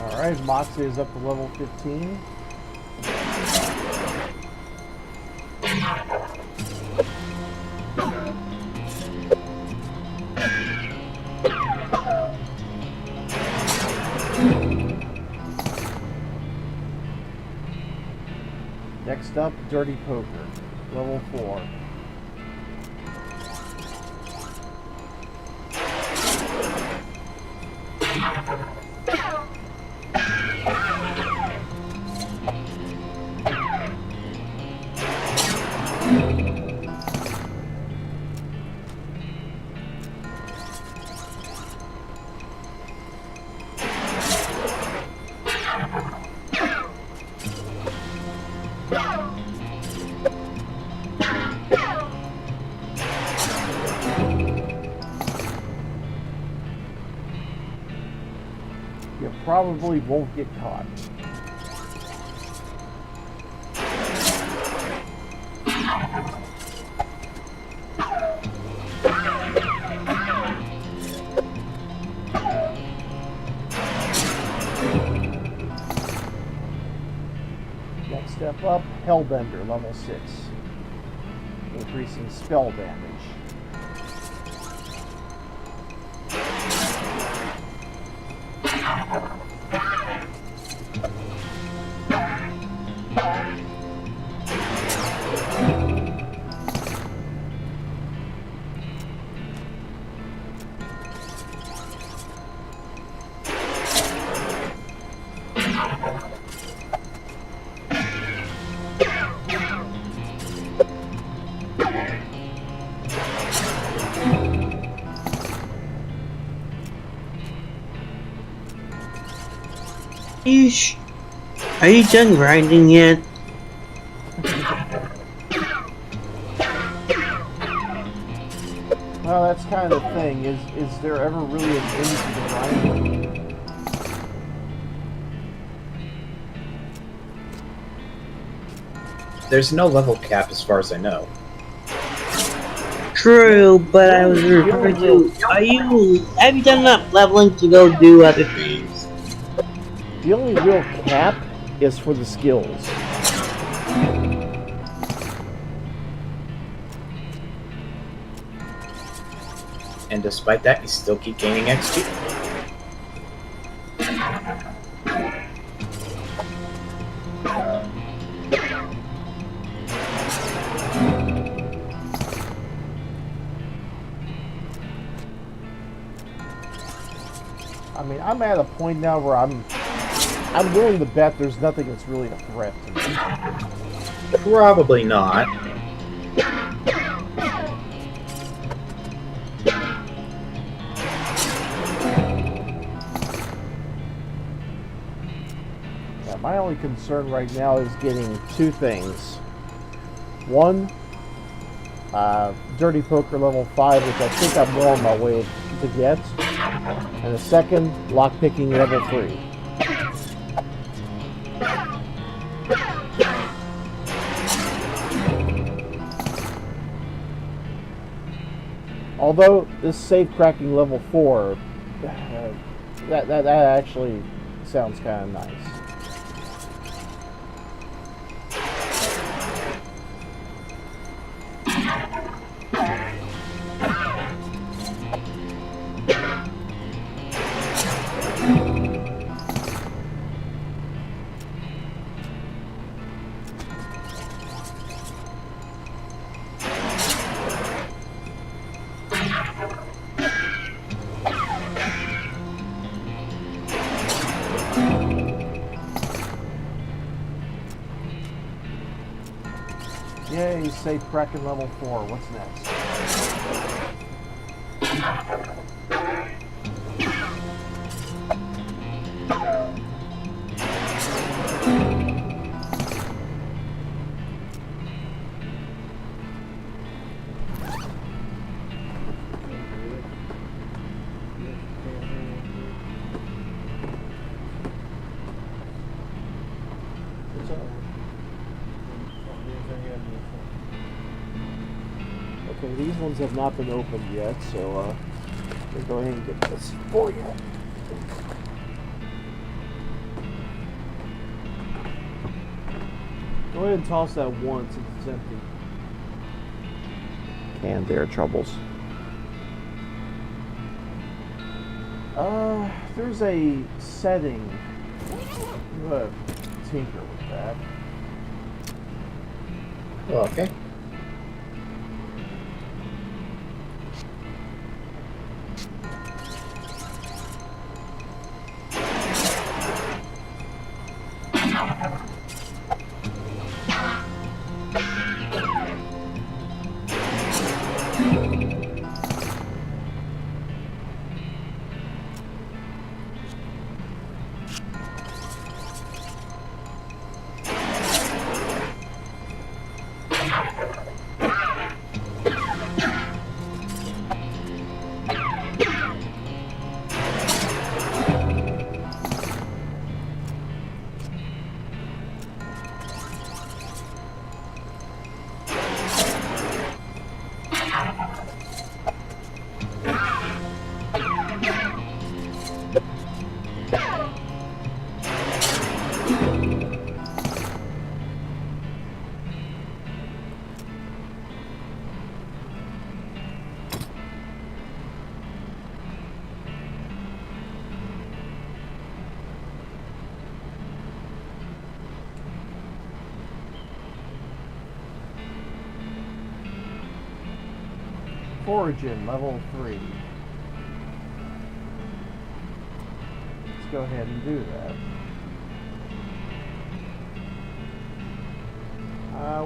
Alright, Moxie is up to level 15. Next up, Dirty Poker, level 4. You probably won't get caught. Next step up, Hellbender, level 6. Increasing spell damage. Yeesh. Are you done grinding yet? Well, that's kind of the thing. Is there ever really an end to the grinding? There's no level cap as far as I know. True, but I was referring to, have you done enough leveling to go do other things? The only real cap is for the skills. And despite that, you still keep gaining XP. I mean, I'm at a point now where I'm willing to bet there's nothing that's really a threat to me. Probably not. Yeah, my only concern right now is getting two things. One, Dirty Poker level 5, which I think I'm well on my way to get. And the second, Lockpicking level 3. Although this safe cracking level 4, that actually sounds kind of nice. say Kraken level 4. What's next? Okay, these ones have not been opened yet, so we'll go ahead and get this for you. Go ahead and toss that one since it's empty. Canned air troubles. There's a setting. I'm gonna tinker with that. Oh, okay. Origin, level 3. Let's go ahead and do that.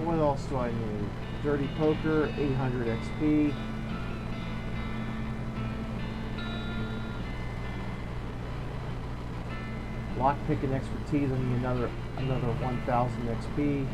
What else do I need? Dirty Poker, 800 XP. Lockpick and Expertise, I need another 1000 XP.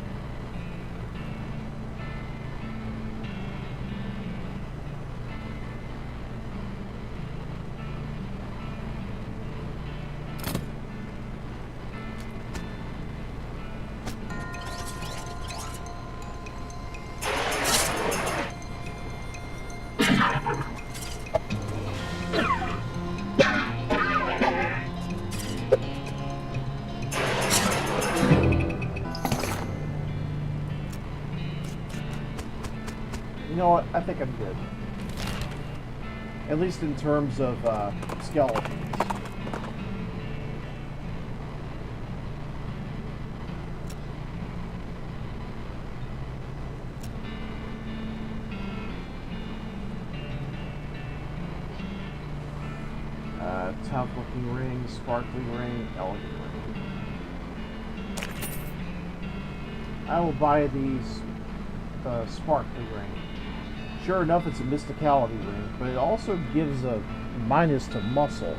You know what? I think I'm good. At least in terms of skeletons. Tough looking ring, sparkling ring, elegant ring. I will buy these sparkling ring. Sure enough, it's a mysticality ring, but it also gives a minus to muscle.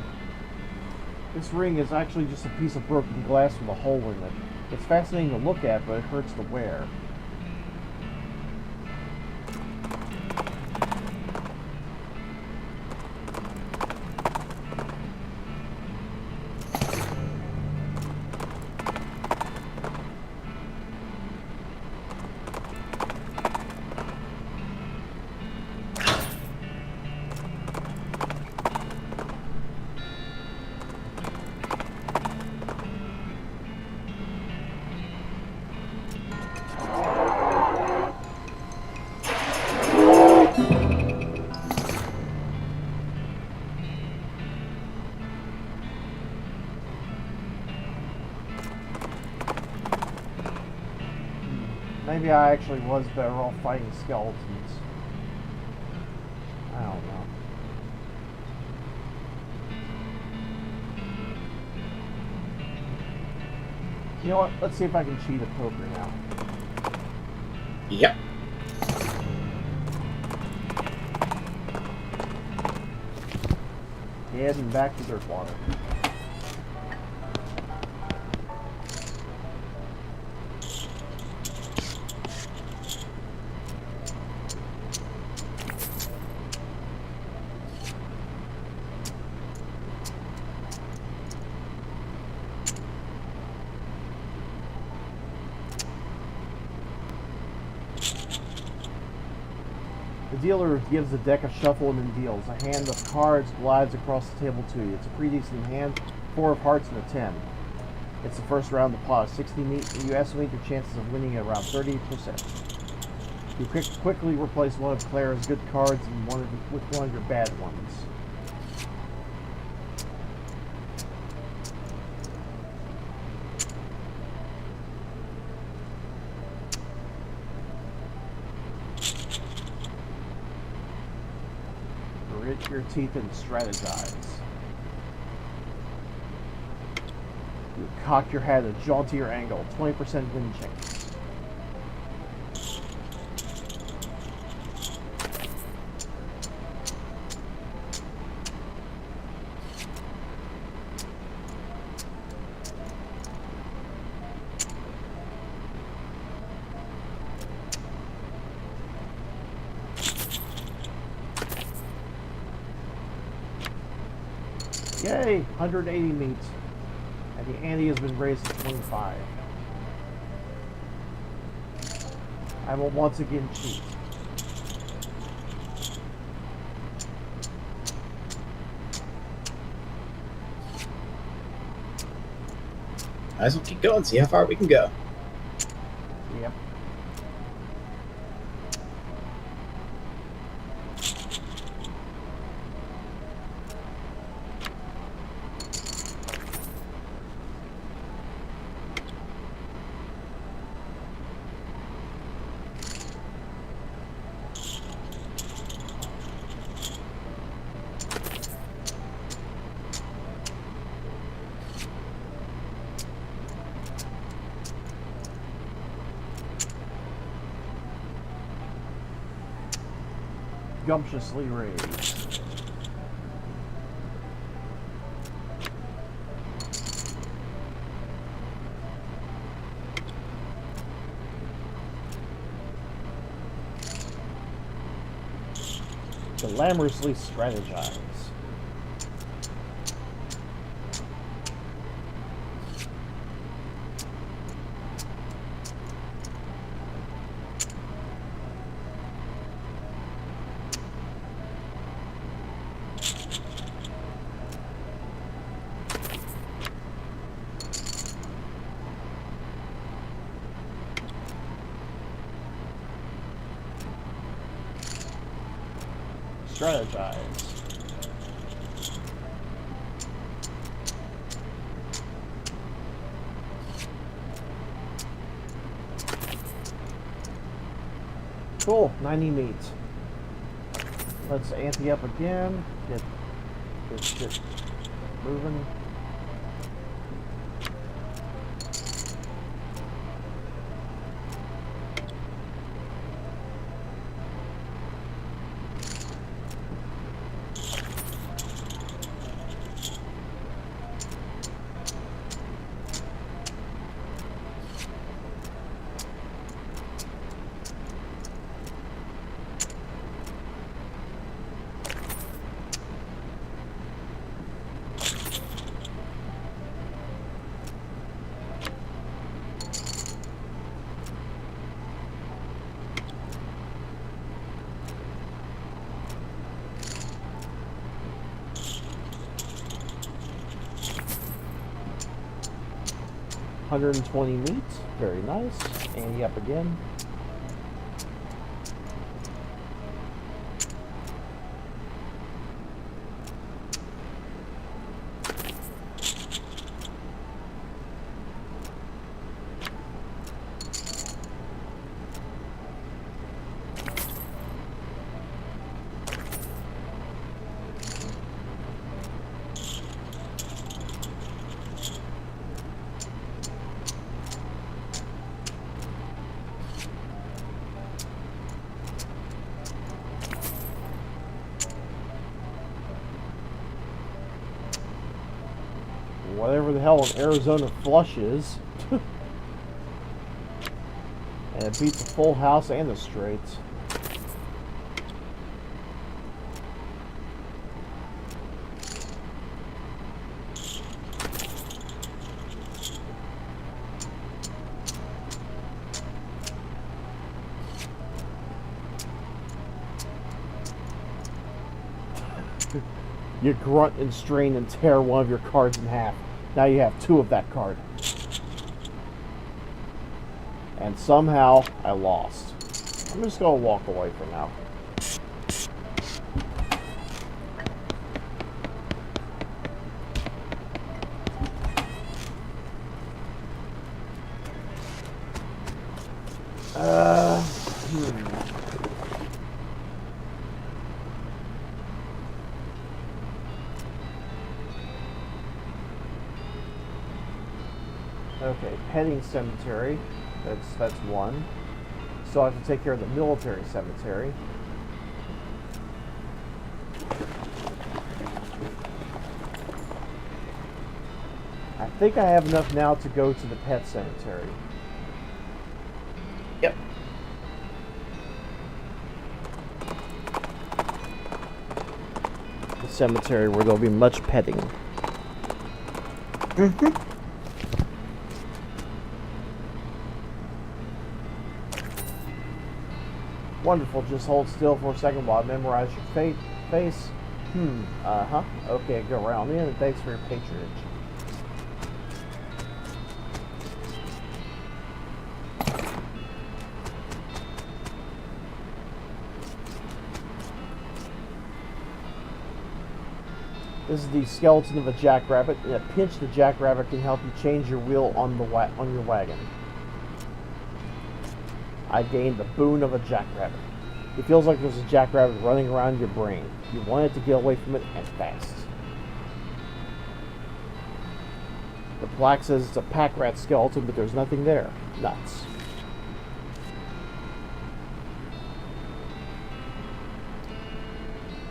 This ring is actually just a piece of broken glass with a hole in it. It's fascinating to look at, but it hurts to wear. Maybe I actually was better off fighting skeletons. I don't know. You know what? Let's see if I can cheat at poker now. Yep. Heading back to Dirtwater. The dealer gives the deck a shuffle and then deals. A hand of cards glides across the table to you. It's a pretty decent hand, 4 of hearts and a 10. It's the first round of the pot. 60 meat. You estimate your chances of winning at around 30%. You quickly replace one of Claire's good cards and with one of your bad ones. Grit your teeth and strategize. You cock your head at a jauntier angle, 20% win chance. Yay! 180 meat. And the ante has been raised to 25. I will once again cheat. Might as well keep going, see how far we can go. Yep. Gumptiously raised. Glamorously strategize. Strategize. Cool, 90 meat. Let's ante up again. Get shit moving. $120 meat, very nice. Ante up again. whatever the hell an Arizona flush is. And it beats the full house and the straights. You grunt and strain and tear one of your cards in half. Now you have 2 of that card. And somehow, I lost. I'm just gonna walk away for now. Okay, petting cemetery. That's 1. Still have to take care of the military cemetery. I think I have enough now to go to the pet cemetery. Yep. The cemetery where there'll be much petting. Wonderful. Just hold still for a second while I memorize your face. Okay, go around in, and thanks for your patronage. This is the skeleton of a jackrabbit. In a pinch, the jackrabbit can help you change your wheel on your wagon. I gained the boon of a jackrabbit. It feels like there's a jackrabbit running around your brain. You want it to get away from it, and fast. The plaque says it's a pack rat skeleton, but there's nothing there. Nuts.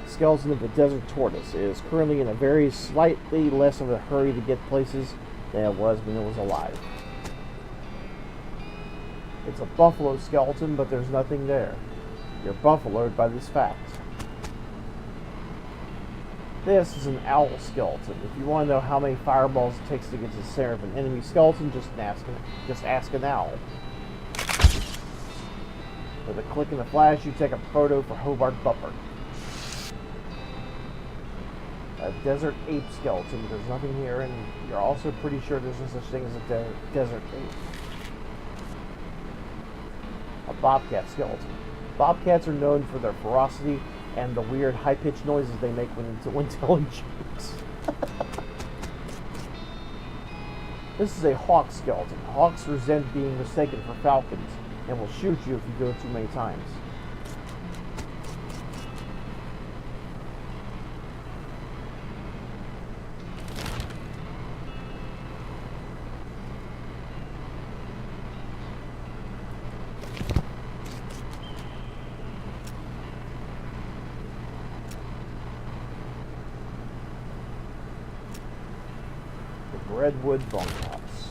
Skeleton of the desert tortoise. It is currently in a very slightly less of a hurry to get places than it was when it was alive. It's a buffalo skeleton, but there's nothing there. You're buffaloed by this fact. This is an owl skeleton. If you want to know how many fireballs it takes to get to the center of an enemy skeleton, just ask an owl. With a click and a flash, you take a photo for Hobart Buffer. A desert ape skeleton, but there's nothing here, and you're also pretty sure there's no such thing as a desert ape. A bobcat skeleton. Bobcats are known for their ferocity and the weird high-pitched noises they make when telling jokes. This is a hawk skeleton. Hawks resent being mistaken for falcons and will shoot you if you go too many times. Redwood Bunkhouse.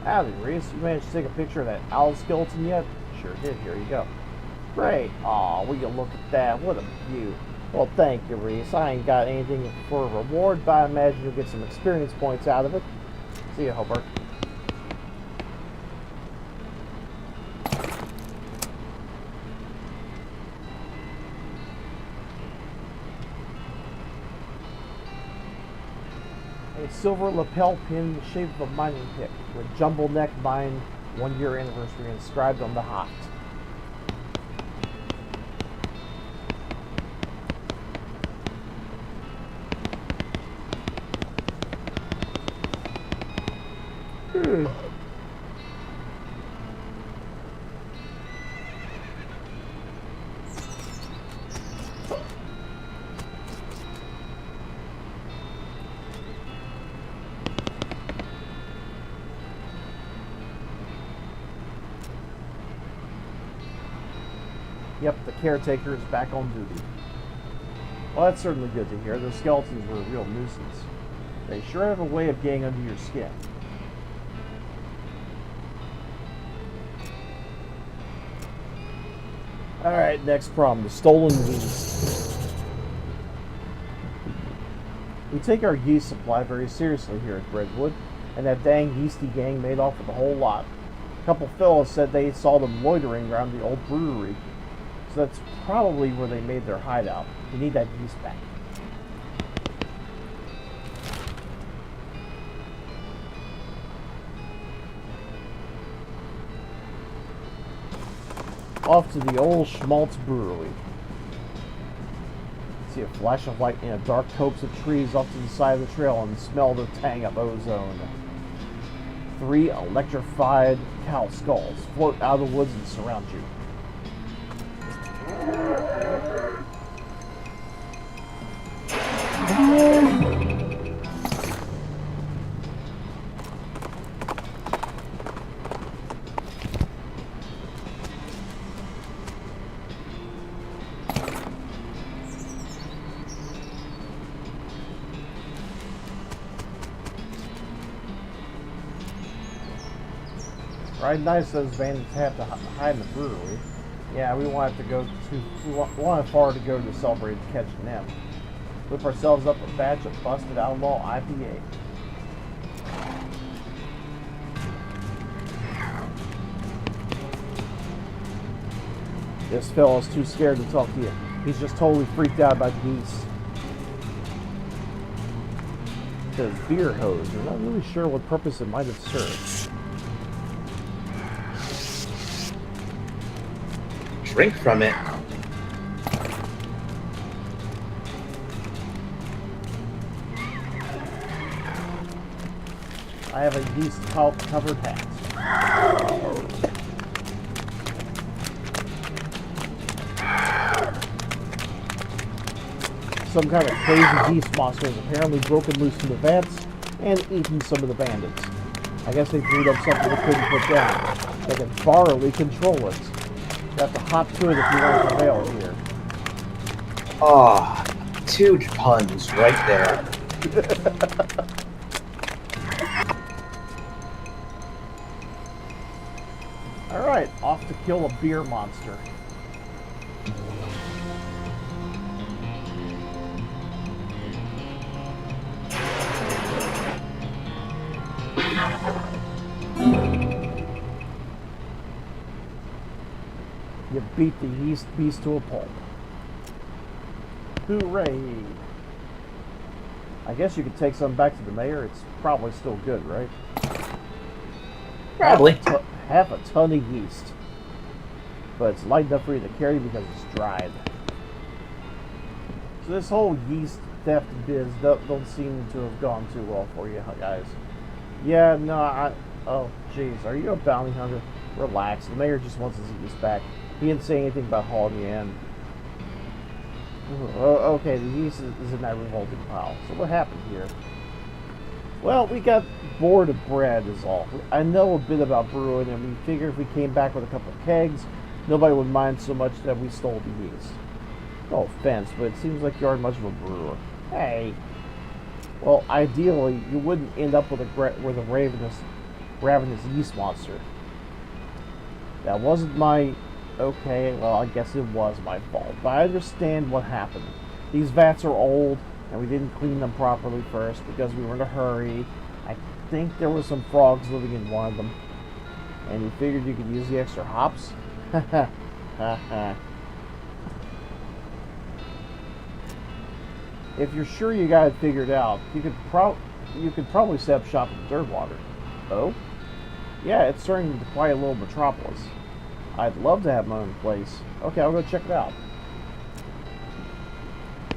Howdy, Reese. You managed to take a picture of that owl skeleton yet? Sure did. Here you go. Great. Aw, will you look at that? What a view. Well, thank you, Reese. I ain't got anything for a reward, but I imagine you'll get some experience points out of it. See you, Hobart. A silver lapel pin in the shape of a mining pick with jumble neck mine 1-year anniversary inscribed on the haft. Yep, the caretaker is back on duty. Well, that's certainly good to hear. Those skeletons were a real nuisance. They sure have a way of getting under your skin. Alright, next problem. The stolen yeast. We take our yeast supply very seriously here at Redwood, and that dang yeasty gang made off with the whole lot. A couple fellows said they saw them loitering around the old brewery, so that's probably where they made their hideout. We need that yeast back. Off to the old Schmaltz Brewery. See a flash of light in a dark copse of trees off to the side of the trail and smell the tang of ozone. 3 electrified cow skulls float out of the woods and surround you. Right, nice those bandits have to hide in the brewery. Yeah, we won't have to go too. We won't have far to go to celebrate catching them. Whip ourselves up a batch of busted outlaw IPA. This fellow's too scared to talk to you. He's just totally freaked out about geese. The beer hose. We're not really sure what purpose it might have served. Drink from it. I have a yeast covered hat. Some kind of crazy yeast monster has apparently broken loose in the vats and eaten some of the bandits. I guess they brewed up something they couldn't put down. They can thoroughly control it. You have to hop to it if you want to prevail here. Ah, 2 puns right there. Alright, off to kill a beer monster. You beat the yeast beast to a pulp. Hooray! I guess you could take some back to the mayor. It's probably still good, right? Probably. Half a ton of yeast. But it's light enough for you to carry because it's dried. So this whole yeast theft biz don't seem to have gone too well for you guys. Yeah, no, oh, jeez. Are you a bounty hunter? Relax. The mayor just wants his yeast back. He didn't say anything about hauling you in. Okay, the yeast is in that revolting pile. So what happened here? Well, we got bored of bread is all. I know a bit about brewing, and we figured if we came back with a couple of kegs, nobody would mind so much that we stole the yeast. No offense, but it seems like you aren't much of a brewer. Hey. Well, ideally, you wouldn't end up with a ravenous yeast monster. That wasn't my... Okay, well, I guess it was my fault. But I understand what happened. These vats are old, and we didn't clean them properly first because we were in a hurry. I think there were some frogs living in one of them. And you figured you could use the extra hops? Ha ha. If you're sure you got it figured out, you could probably set up shop in Dirtwater. Oh? Yeah, it's turning into quite a little metropolis. I'd love to have my own place. Okay, I'll go check it out.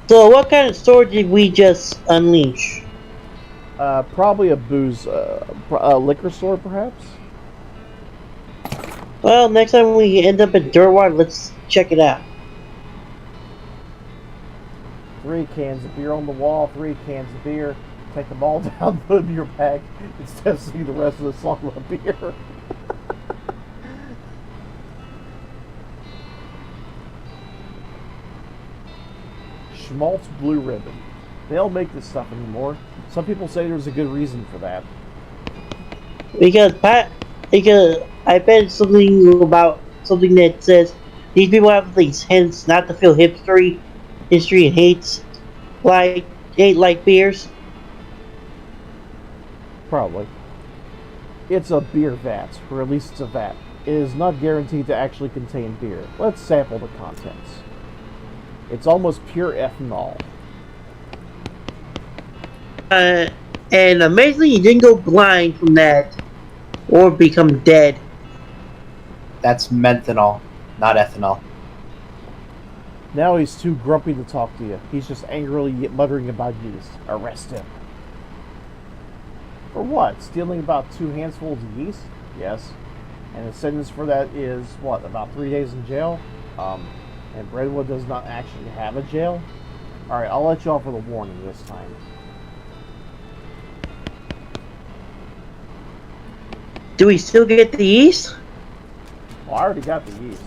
So what kind of store did we just unleash? Probably a booze, a liquor store, perhaps? Well, next time we end up at Dirtwater, let's check it out. 3 cans of beer on the wall, 3 cans of beer. Take them all down, put them in your bag, instead of seeing the rest of the song of beer. Schmaltz Blue Ribbon. They don't make this stuff anymore. Some people say there's a good reason for that. Because I bet something about something that says these people have these hints not to feel history and hate like beers. Probably. It's a beer vat, or at least it's a vat. It is not guaranteed to actually contain beer. Let's sample the contents. It's almost pure ethanol. And amazingly, you didn't go blind from that or become dead. That's menthanol, not ethanol. Now he's too grumpy to talk to you. He's just angrily muttering about yeast. Arrest him. For what? Stealing about 2 handfuls of yeast? Yes. And the sentence for that is, what, about 3 days in jail? And Brentwood does not actually have a jail? Alright, I'll let you off with a warning this time. Do we still get the yeast? Well, I already got the yeast.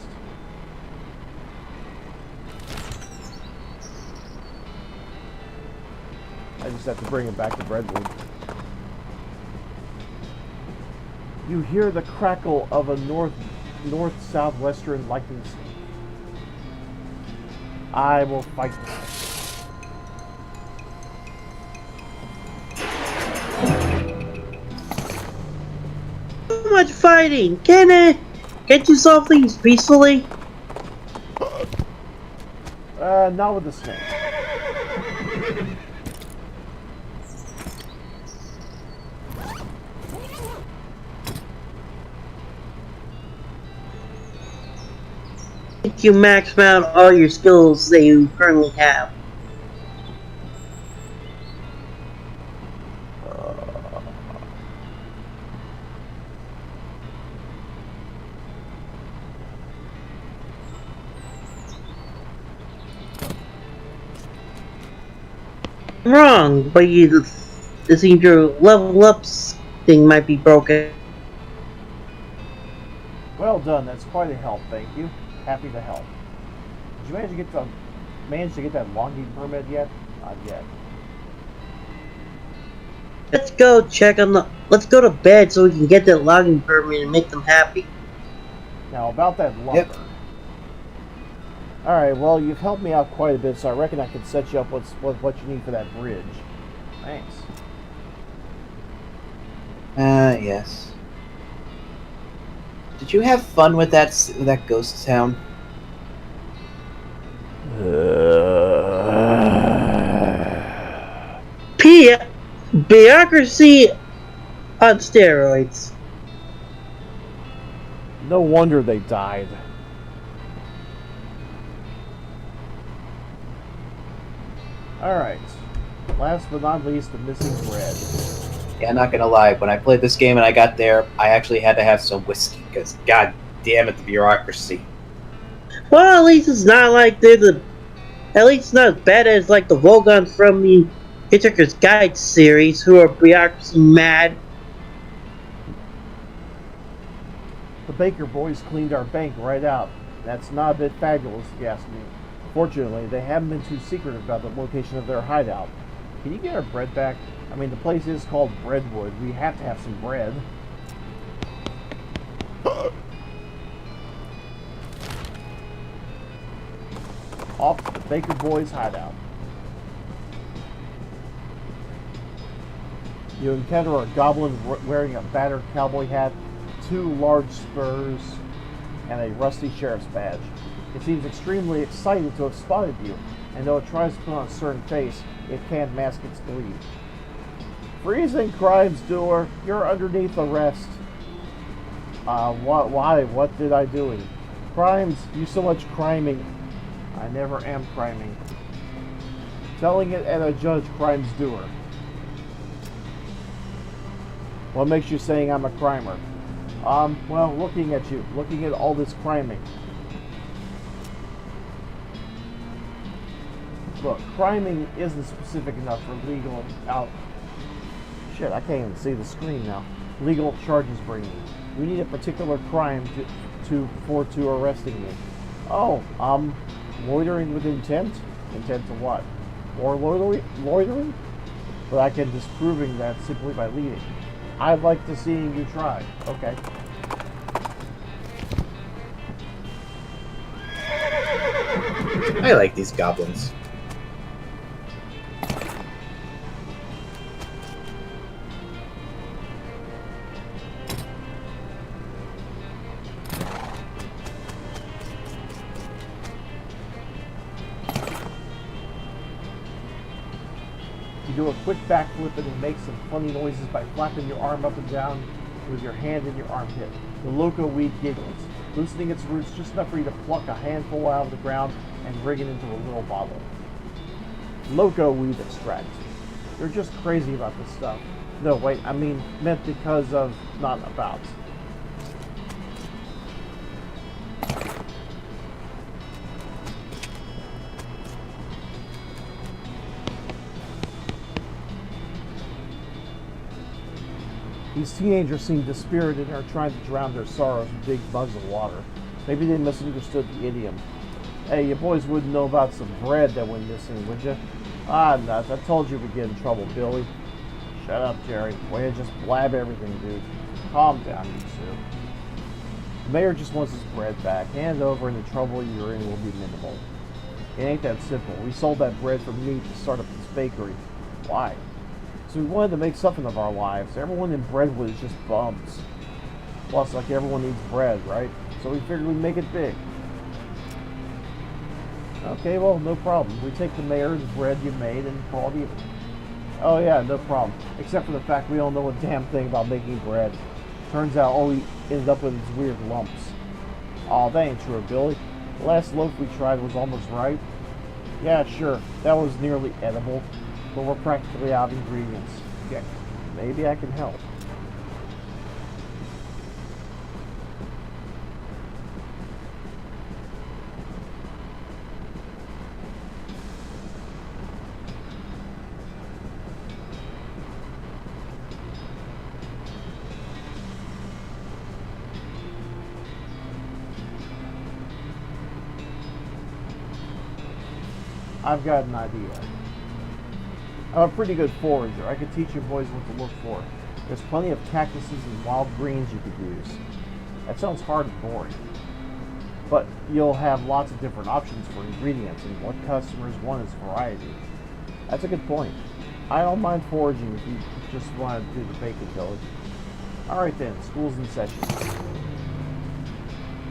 I just have to bring it back to Brentwood. You hear the crackle of a north-southwestern lightning storm. I will fight them. Too much fighting. Can't you solve things peacefully? Not with the snake. You max out all your skills that you currently have. Wrong, but it seems your level up thing might be broken. Well done. That's quite a help. Thank you. Happy to help. Did you manage to get that logging permit yet? Not yet. Let's go to bed so we can get that logging permit and make them happy. Now about that lumber. Yep. Alright, well you've helped me out quite a bit, so I reckon I can set you up with what you need for that bridge. Thanks. Yes. Did you have fun with that ghost town? Bureaucracy on steroids. No wonder they died. Alright. Last but not least, the missing bread. Yeah, I'm not gonna lie. When I played this game and I got there, I actually had to have some whiskey because, god damn it, the bureaucracy. Well, at least it's not like at least it's not as bad as like the Vogons from the Hitchhiker's Guide series, who are bureaucracy mad. The Baker boys cleaned our bank right out. That's not a bit fabulous, if you ask me. Fortunately, they haven't been too secretive about the location of their hideout. Can you get our bread back? I mean, the place is called Breadwood. We have to have some bread. Off to the Baker boys' hideout. You encounter a goblin wearing a battered cowboy hat, 2 large spurs, and a rusty sheriff's badge. It seems extremely excited to have spotted you, and though it tries to put on a certain face, it can't mask its glee. Freezing crimes doer, you're underneath arrest. Why? What did I do? Crimes? You so much criming. I never am criming. Telling it at a judge, crimes doer. What makes you saying I'm a crimer? Well, looking at you, looking at all this criming. Look, criming isn't specific enough for legal Shit, I can't even see the screen now. Legal charges bringing. We need a particular crime to arresting you. Oh, loitering with intent? Intent to what? More loitering? But I can disproving that simply by leading. I'd like to see you try. Okay. I like these goblins. You do a quick backflip and make some funny noises by flapping your arm up and down with your hand in your armpit. The loco weed giggles, loosening its roots just enough for you to pluck a handful out of the ground and bring it into a little bottle. Loco weed extract. You're just crazy about this stuff. No, wait, I mean, meant because of, not about. These teenagers seem dispirited and are trying to drown their sorrows with big bugs of water. Maybe they misunderstood the idiom. Hey, you boys wouldn't know about some bread that went missing, would you? Ah, nuts. I told you we'd get in trouble, Billy. Shut up, Jerry. Way to just blab everything, dude. Calm down, you two. The mayor just wants his bread back. Hand it over and the trouble you're in will be minimal. It ain't that simple. We sold that bread for meat to start up this bakery. Why? So we wanted to make something of our lives. Everyone in Brentwood is just bums. Plus, like everyone needs bread, right? So we figured we'd make it big. Okay, well, no problem. We take the mayor's bread you made and call it even. Oh yeah, no problem. Except for the fact we don't know a damn thing about making bread. Turns out all we ended up with is weird lumps. Aw, that ain't true, Billy. The last loaf we tried was almost right. Yeah, sure, that was nearly edible, but we're practically out of ingredients. Yeah, maybe I can help. I've got an idea. I'm a pretty good forager. I could teach you boys what to look for. There's plenty of cactuses and wild greens you could use. That sounds hard and boring. But you'll have lots of different options for ingredients, and what customers want is variety. That's a good point. I don't mind foraging if you just want to do the bacon village. Alright then, school's in session.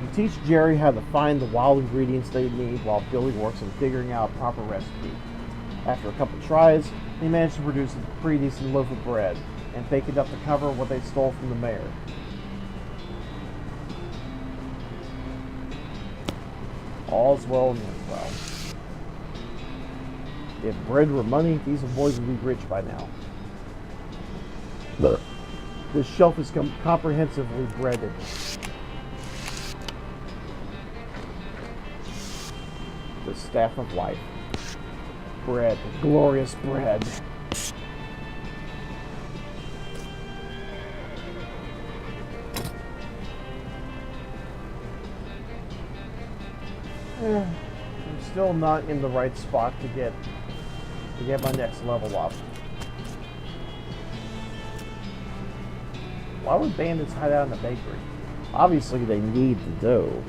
You teach Jerry how to find the wild ingredients they need while Billy works on figuring out a proper recipe. After a couple tries, they managed to produce a pretty decent loaf of bread, and bake enough to cover what they stole from the mayor. All's well and ends well. If bread were money, these boys would be rich by now. This shelf is comprehensively breaded. The staff of life. Bread. Glorious bread. I'm still not in the right spot to get my next level up. Why would bandits hide out in the bakery? Obviously they need the dough.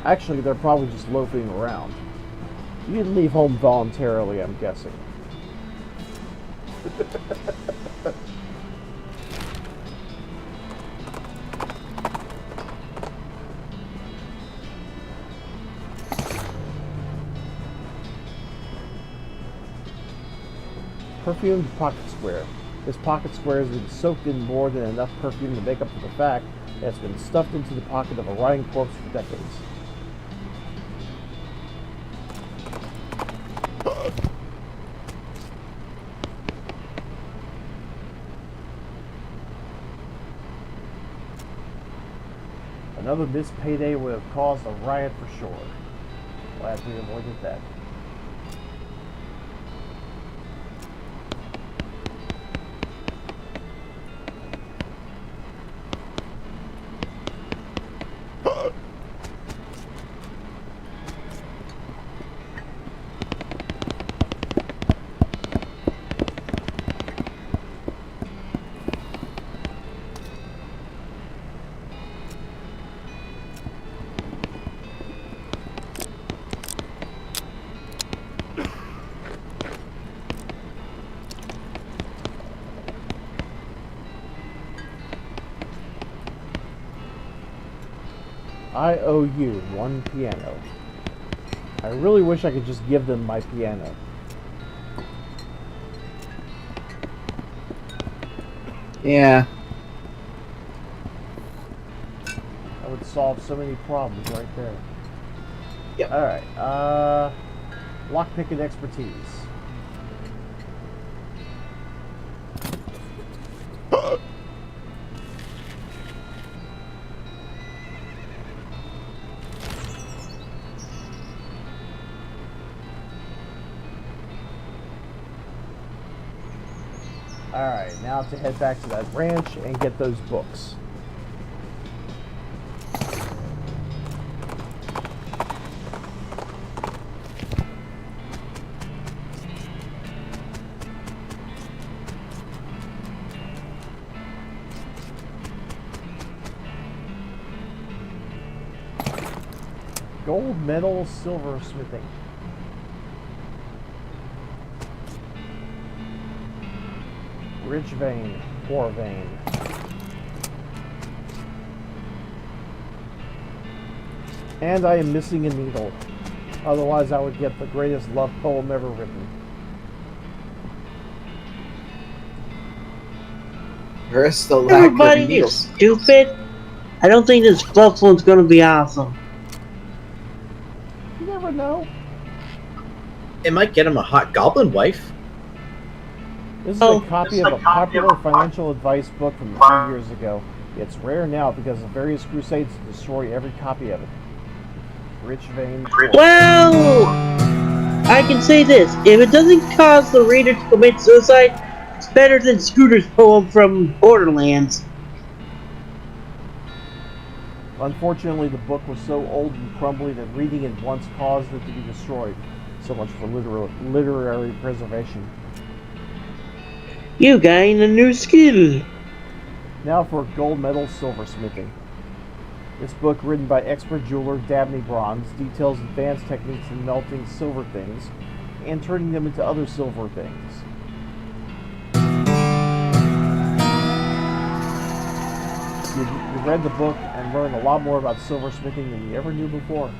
Actually, they're probably just loafing around. You didn't leave home voluntarily, I'm guessing. Perfumed pocket square. This pocket square has been soaked in more than enough perfume to make up for the fact that it's been stuffed into the pocket of a rotting corpse for decades. Another missed payday would have caused a riot for sure. Glad we avoided that. I owe you one piano. I really wish I could just give them my piano. Yeah. That would solve so many problems right there. Yep. Alright, lockpicking expertise. Alright, now to head back to that ranch and get those books. Gold medal, silversmithing. Rich vein, poor vein. And I am missing a needle. Otherwise I would get the greatest love poem ever written. Where's the lack of Everybody is needles? stupid. I don't think this plus one's gonna be awesome. You never know. It might get him a hot goblin wife. This is a copy of a popular financial advice book from a few years ago. It's rare now because of various crusades to destroy every copy of it. Rich vein. Well, I can say this. If it doesn't cause the reader to commit suicide, it's better than Scooter's poem from Borderlands. Unfortunately, the book was so old and crumbly that reading it once caused it to be destroyed. So much for literary preservation. You gain a new skill. Now for gold medal silversmithing. This book, written by expert jeweler Dabney Bronze, details advanced techniques in melting silver things and turning them into other silver things. You read the book and learned a lot more about silversmithing than you ever knew before.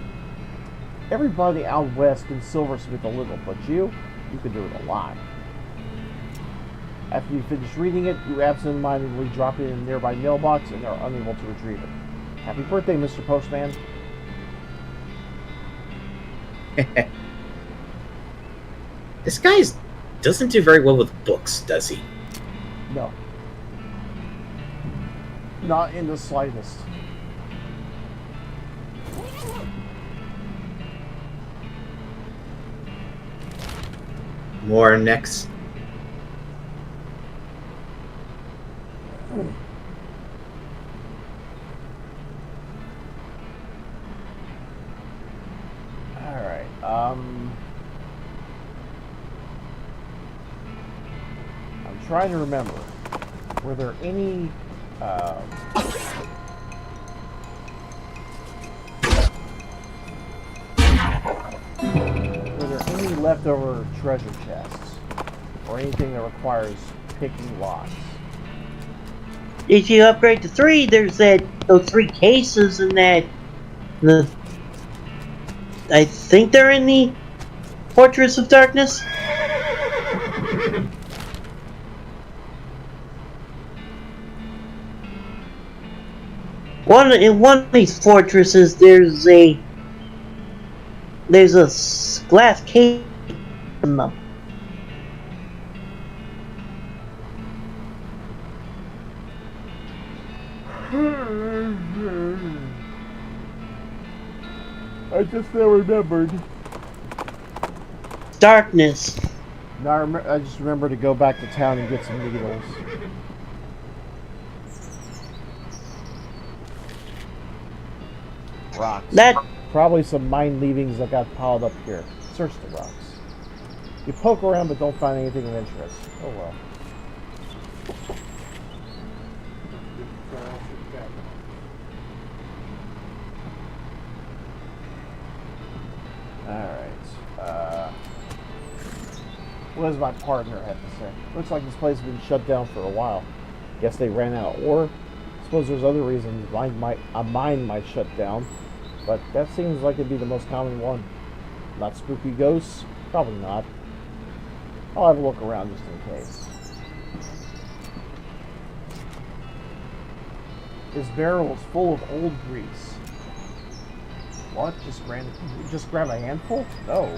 Everybody out west can silversmith a little, but you can do it a lot. After you finish reading it, you absentmindedly drop it in a nearby mailbox and are unable to retrieve it. Happy birthday, Mr. Postman. This guy doesn't do very well with books, does he? No. Not in the slightest. More next. Alright, I'm trying to remember. Were there any, leftover treasure chests? Or anything that requires picking locks? If you upgrade to 3, there's those 3 cases in that. I think they're in the Fortress of Darkness. In one of these fortresses, there's a glass case in them. I just now remembered. Darkness. Now I just remember to go back to town and get some needles. Rocks. That Probably some mine leavings that got piled up here. Search the rocks. You poke around but don't find anything of interest. Oh well. Alright. What does my partner have to say? Looks like this place has been shut down for a while. Guess they ran out of ore. This suppose there's other reasons a mine might shut down, but that seems like it'd be the most common one. Not spooky ghosts? Probably not. I'll have a look around just in case. This barrel is full of old grease. What? Just grab a handful? No.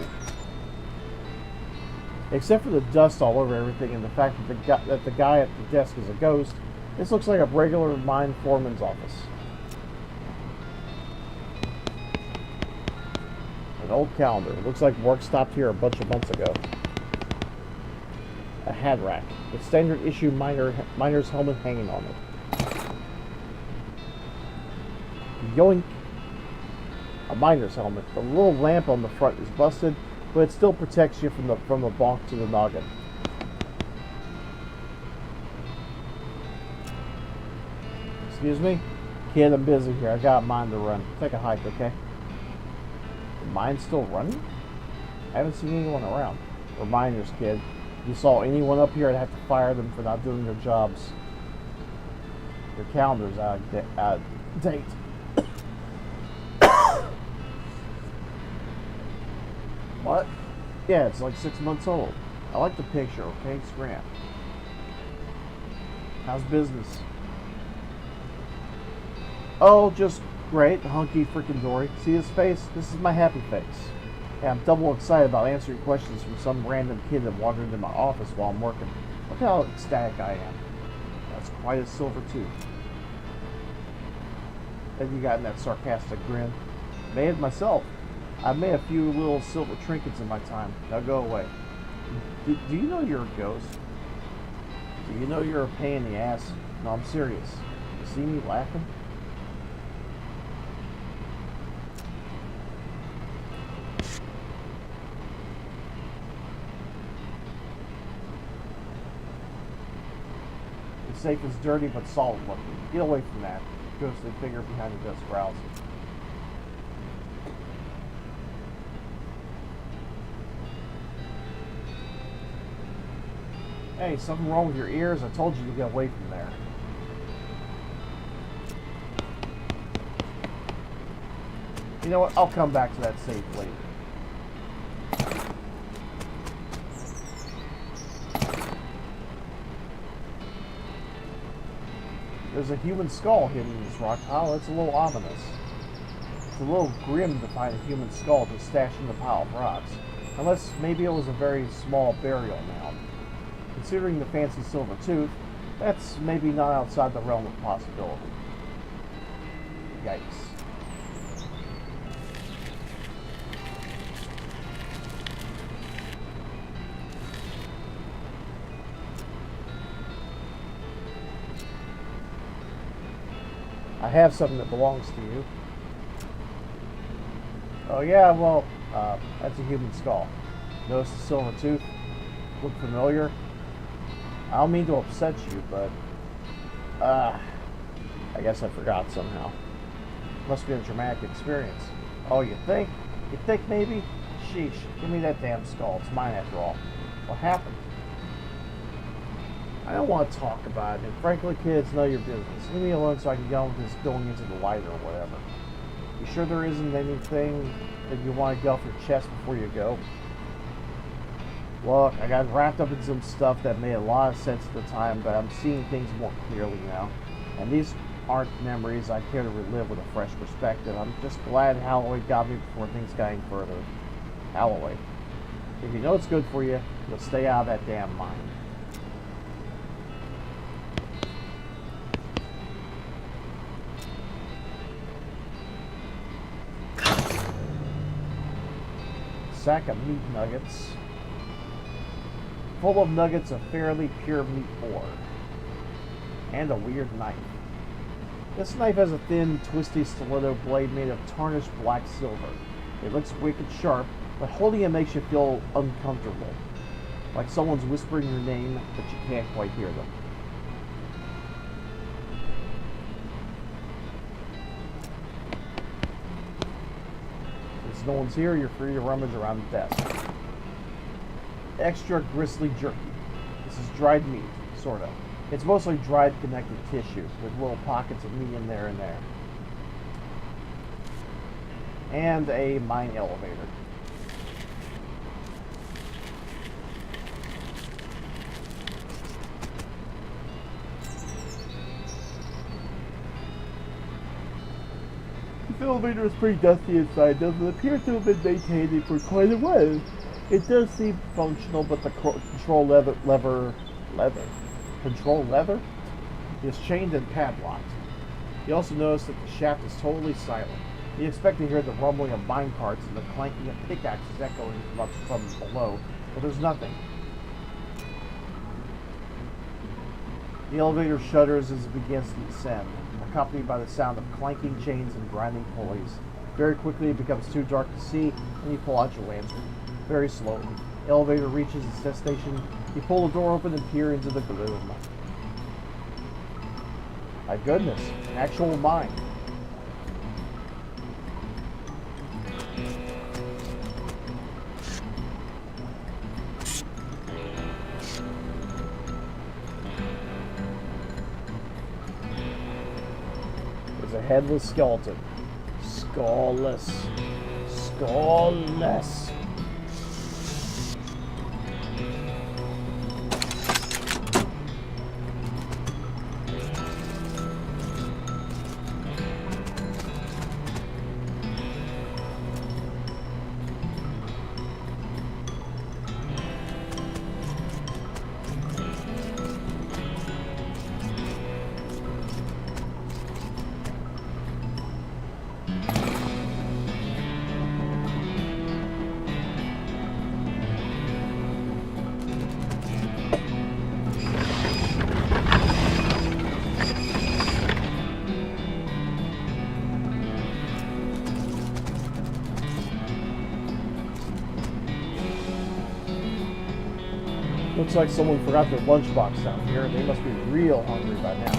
Except for the dust all over everything and the fact that the guy at the desk is a ghost, this looks like a regular mine foreman's office. An old calendar. It looks like work stopped here a bunch of months ago. A hat rack with standard issue miner's helmet hanging on it. Yoink! A miner's helmet. The little lamp on the front is busted, but it still protects you from the bonk to the noggin. Excuse me? Kid, I'm busy here. I got a mine to run. Take a hike, okay? The mine's still running? I haven't seen anyone around. We're miners, kid. If you saw anyone up here, I'd have to fire them for not doing their jobs. Your calendar's out of date. What? Yeah, it's like 6 months old. I like the picture, okay? Scram. How's business? Oh, just great. Hunky freaking dory. See his face? This is my happy face. Yeah, I'm double excited about answering questions from some random kid that wandered into my office while I'm working. Look how ecstatic I am. That's quite a silver tooth. Have you gotten that sarcastic grin? Made it myself. I've made a few little silver trinkets in my time. Now go away. Do you know you're a ghost? Do you know you're a pain in the ass? No, I'm serious. You see me laughing? The safe is dirty but solid looking. Get away from that. Ghostly figure behind the desk growls. Hey, something wrong with your ears? I told you to get away from there. You know what? I'll come back to that safe later. There's a human skull hidden in this rock pile. That's a little ominous. It's a little grim to find a human skull just stashed in the pile of rocks. Unless maybe it was a very small burial mound. Considering the fancy silver tooth, that's maybe not outside the realm of possibility. Yikes. I have something that belongs to you. Oh yeah, well, that's a human skull. Notice the silver tooth? Look familiar? I don't mean to upset you, but I guess I forgot somehow. Must be a dramatic experience. Oh, you think? You think maybe? Sheesh, give me that damn skull. It's mine after all. What happened? I don't want to talk about it, and frankly, kids, know your business. Leave me alone so I can get on with this going into the light or whatever. You sure there isn't anything that you want to get off your chest before you go? Look, I got wrapped up in some stuff that made a lot of sense at the time, but I'm seeing things more clearly now. And these aren't memories I care to relive with a fresh perspective. I'm just glad Holloway got me before things got any further. Holloway. If you know it's good for you, you'll stay out of that damn mine. Sack of meat nuggets. Full of nuggets of fairly pure meat ore. And a weird knife. This knife has a thin, twisty stiletto blade made of tarnished black silver. It looks wicked sharp, but holding it makes you feel uncomfortable. Like someone's whispering your name, but you can't quite hear them. Since no one's here, you're free to rummage around the desk. Extra gristly jerky. This is dried meat, sorta. It's mostly dried connective tissue with little pockets of medium there and there. And a mine elevator. This elevator is pretty dusty inside, doesn't appear to have been maintained for quite a while. It does seem functional, but the control lever is chained and padlocked. You also notice that the shaft is totally silent. You expect to hear the rumbling of mine carts and the clanking of pickaxes echoing from below, but there's nothing. The elevator shudders as it begins to descend, accompanied by the sound of clanking chains and grinding pulleys. Very quickly it becomes too dark to see, and you pull out your lantern. Very slowly. The elevator reaches its destination. You pull the door open and peer into the gloom. My goodness, an actual mine. There's a headless skeleton. Skullless. Skullless. Looks like someone forgot their lunchbox down here. They must be real hungry by now.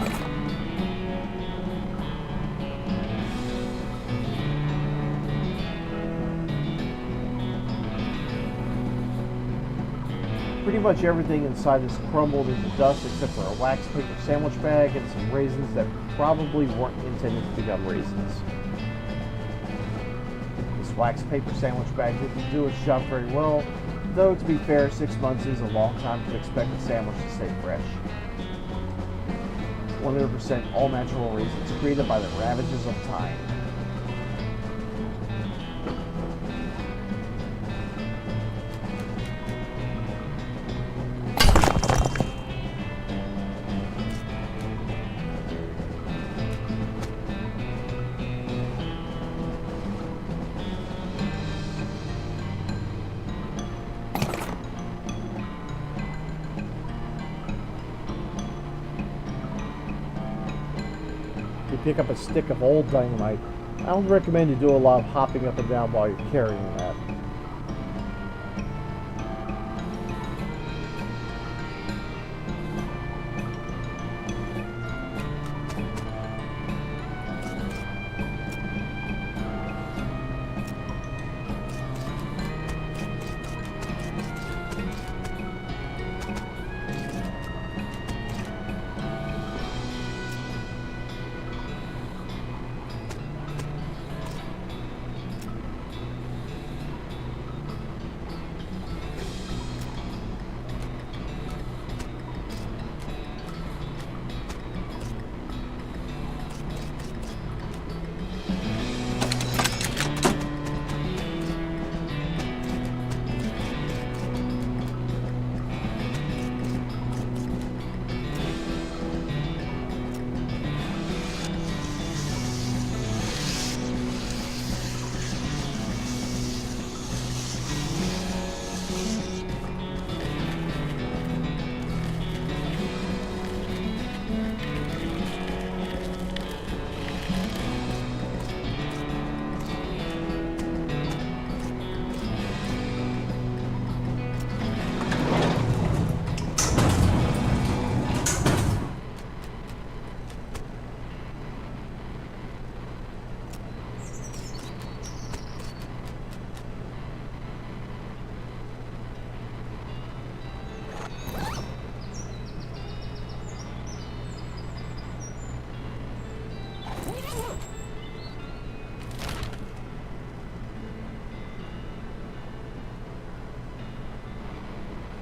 Pretty much everything inside is crumbled into dust except for a wax paper sandwich bag and some raisins that probably weren't intended to become raisins. This wax paper sandwich bag didn't do its job very well. Though, to be fair, 6 months is a long time to expect a sandwich to stay fresh. 100% all-natural raisins created by the ravages of time. Pick up a stick of old dynamite. I don't recommend you do a lot of hopping up and down while you're carrying that.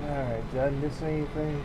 Alright, did I miss anything?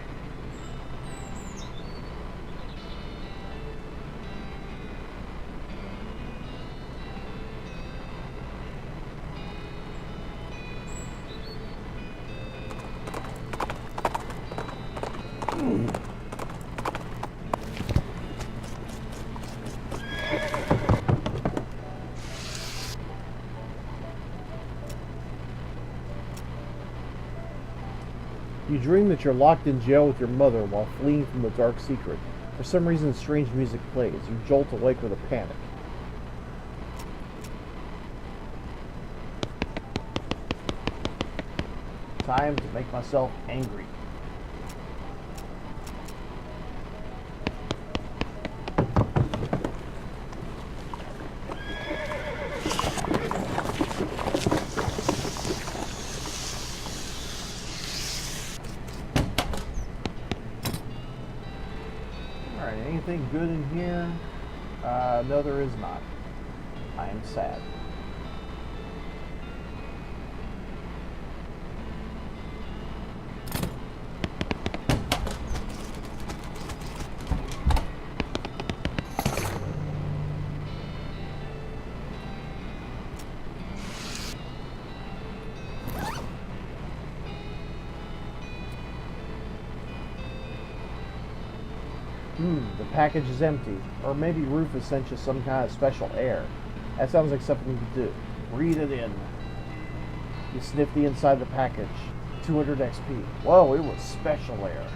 You dream that you're locked in jail with your mother while fleeing from the dark secret. For some reason, strange music plays. You jolt awake with a panic. Time to make myself angry. Alright, anything good in here? No, there is not. I am sad. The package is empty. Or maybe Rufus sent you some kind of special air. That sounds like something you could do. Read it in. You sniff the inside of the package. 200 XP. Whoa, it was special air.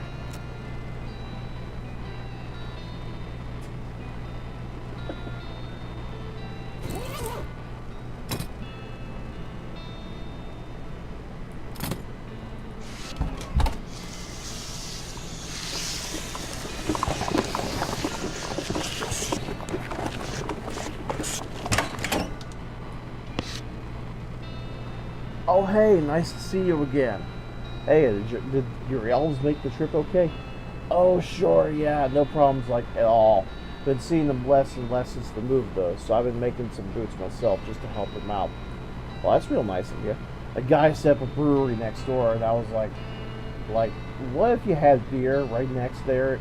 Oh, hey, nice to see you again. Hey, did your elves make the trip okay? Oh, sure, yeah, no problems like at all. Been seeing them less and less since the move, though, so I've been making some boots myself just to help them out. Well, that's real nice of you. A guy set up a brewery next door, and I was like, what if you had beer right next there,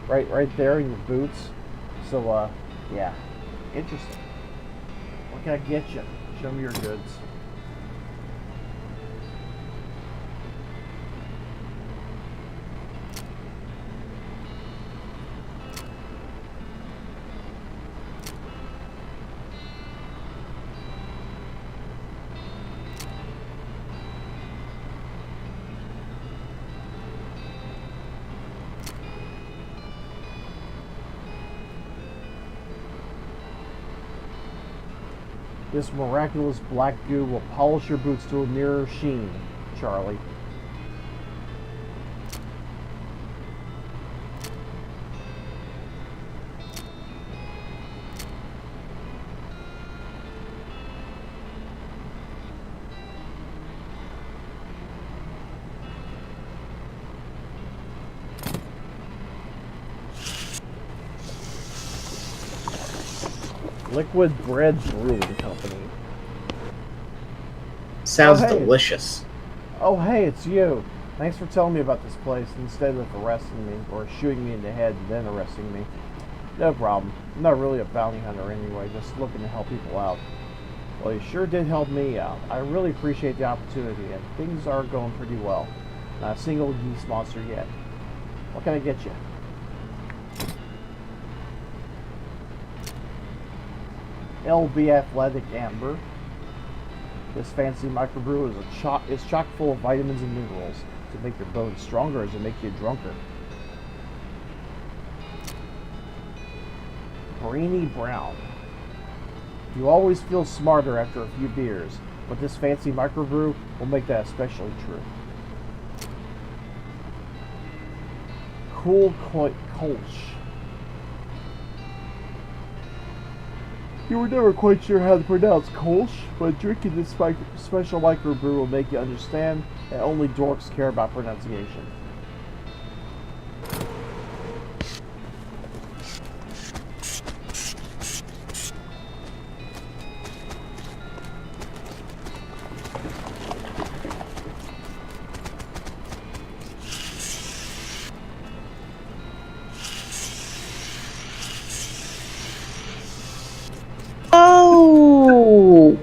right there in your boots? So, yeah, interesting. What can I get you? Show me your goods. This miraculous black goo will polish your boots to a mirror sheen, Charlie. Liquid Bread Brewing Company. Sounds Oh, hey. delicious. Oh, hey, it's you. Thanks for telling me about this place instead of arresting me or shooting me in the head and then arresting me. No problem. I'm not really a bounty hunter anyway, just looking to help people out. Well, you sure did help me out. I really appreciate the opportunity, and things are going pretty well. Not a single yeast monster yet. What can I get you? LB Athletic Amber. This fancy microbrew is chock full of vitamins and minerals to make your bones stronger as to make you drunker. Brainy Brown. You always feel smarter after a few beers, but this fancy microbrew will make that especially true. Cool Kolsch. You were never quite sure how to pronounce Kolsch, but drinking this special microbrew will make you understand that only dorks care about pronunciation.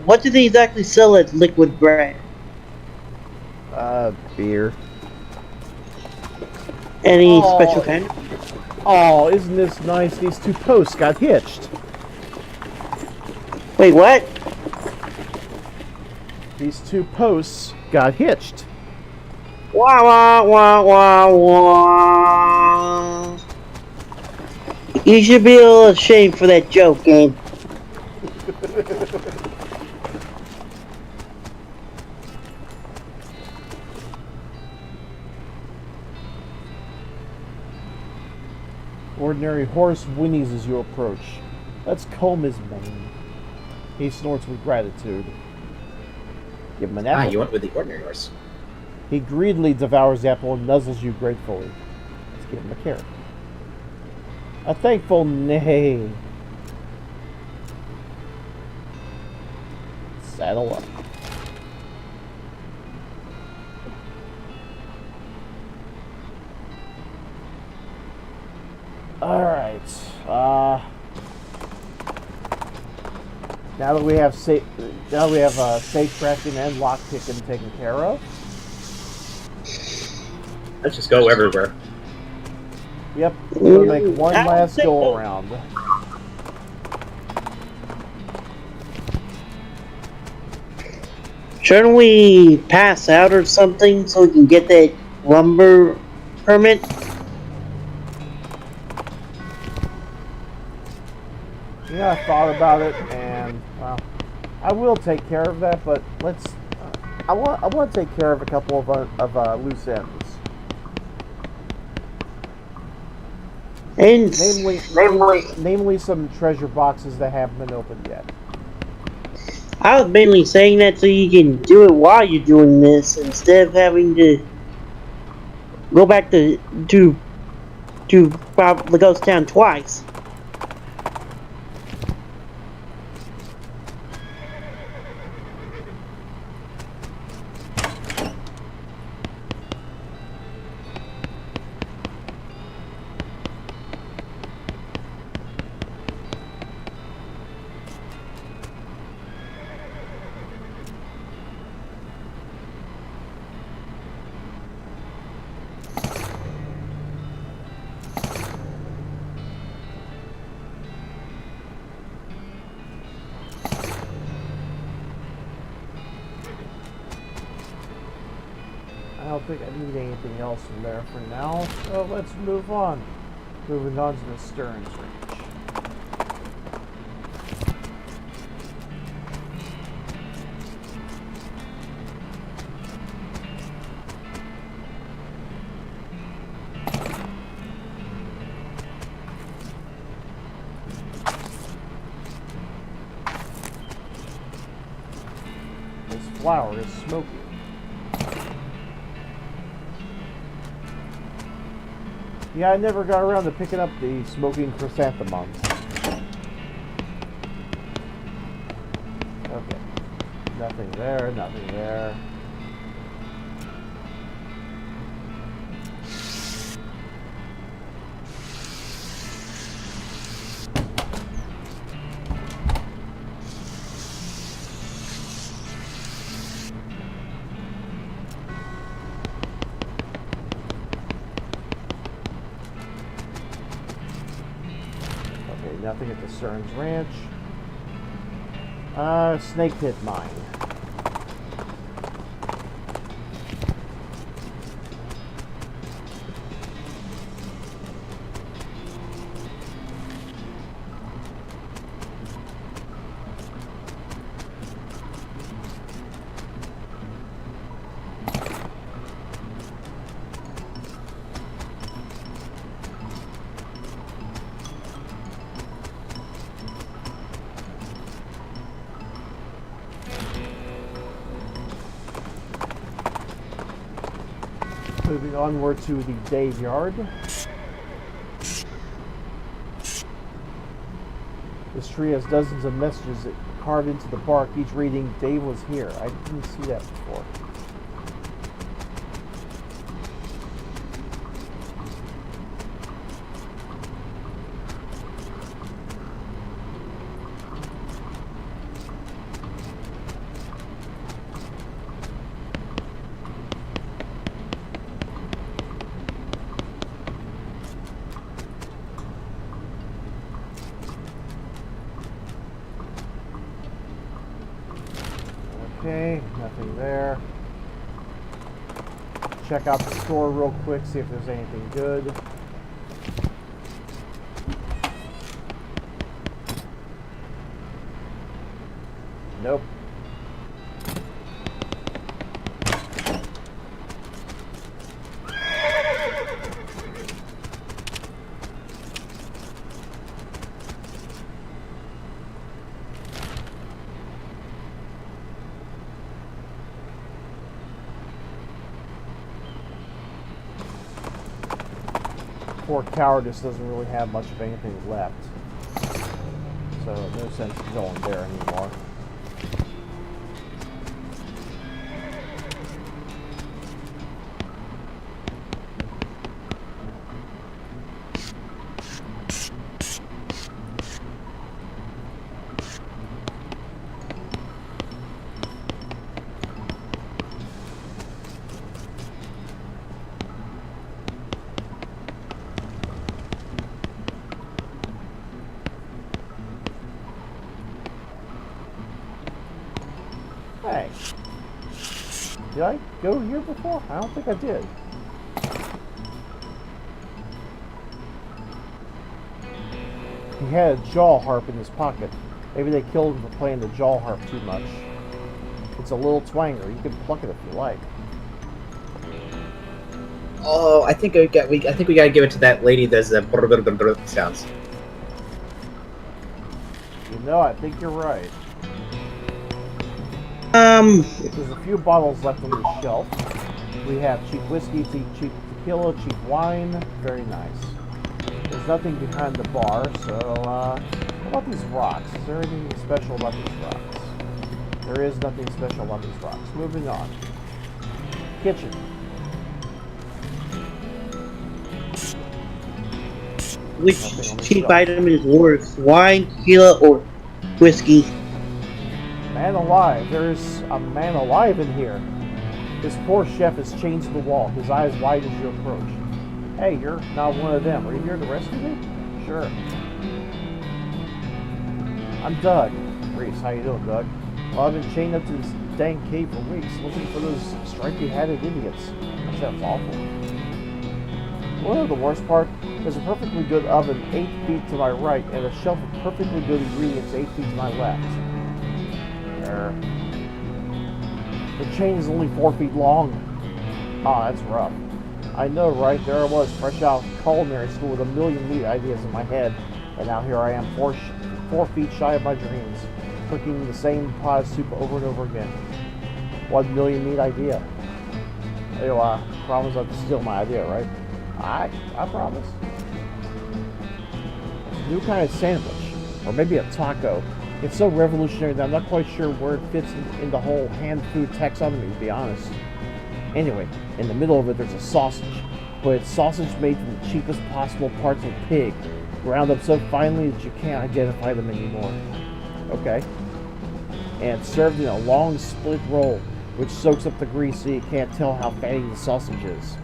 what do they exactly sell at Liquid Brand? Beer. Any special Oh. kind? Oh, isn't this nice? These two posts got hitched. Wait, what? These two posts got hitched. Wah wah wah wah wah. You should be a little ashamed for that joke, game. Ordinary horse whinnies as you approach. Let's comb his mane. He snorts with gratitude. Give him an apple. You went with the ordinary horse. He greedily devours the apple and nuzzles you gratefully. Let's give him a carrot. A thankful neigh. Saddle up. Alright. Now that we have safe crafting and lockpicking taken care of. Let's just go everywhere. Yep, we'll make one last go around. Shouldn't we pass out or something so we can get that lumber permit? Yeah, I thought about it, and well, I will take care of that. But let's. I want to take care of a couple of loose ends. And Namely, some treasure boxes that haven't been opened yet. I was mainly saying that so you can do it while you're doing this instead of having to go back to the ghost town twice. I don't think I need anything else from there for now, so let's move on. Moving on to the Stearns Ranch. This flower is smoky. Yeah, I never got around to picking up the smoking chrysanthemums. Okay. Nothing there, nothing there. Nothing at the Stearns Ranch. Snake Pit Mine. Moving onward to the Dave Yard. This tree has dozens of messages that carved into the bark, each reading, "Dave was here." I didn't see that before. nothing there. Check out the store real quick, see if there's anything good. Nope. Poor cowardice doesn't really have much of anything left, so no sense in going there anymore. Hey, did I go here before? I don't think I did. He had a jaw harp in his pocket. Maybe they killed him for playing the jaw harp too much. It's a little twanger. You can pluck it if you like. Oh, I think we gotta give it to that lady that does the sounds. You know, I think you're right. There's a few bottles left on the shelf. We have cheap whiskey, cheap tequila, cheap wine. Very nice. There's nothing behind the bar, so how about these rocks? Is there anything special about these rocks? There is nothing special about these rocks. Moving on. Kitchen. Which cheap item is worse, wine, tequila, or whiskey? Man alive, there's a man alive in here. This poor chef is chained to the wall, his eyes wide as you approach. Hey, you're not one of them. Are you here to rescue me? Sure. I'm Doug. Reese, how you doing, Doug? Well, I've been chained up to this dang cave for weeks, looking for those stripy-hatted idiots. That sounds awful. Well, the worst part? There's a perfectly good oven 8 feet to my right, and a shelf of perfectly good ingredients 8 feet to my left. The chain is only 4 feet long. Ah, that's rough. I know, right? There I was, fresh out of culinary school with a million meat ideas in my head, and now here I am, 4 feet shy of my dreams, cooking the same pot of soup over and over again. 1 million meat idea. You promise not to steal my idea, right? I promise. It's a new kind of sandwich, or maybe a taco. It's so revolutionary that I'm not quite sure where it fits in the whole hand food taxonomy, to be honest. Anyway, in the middle of it there's a sausage, but it's sausage made from the cheapest possible parts of pig, ground up so finely that you can't identify them anymore. Okay. And it's served in a long split roll, which soaks up the grease so you can't tell how fatty the sausage is.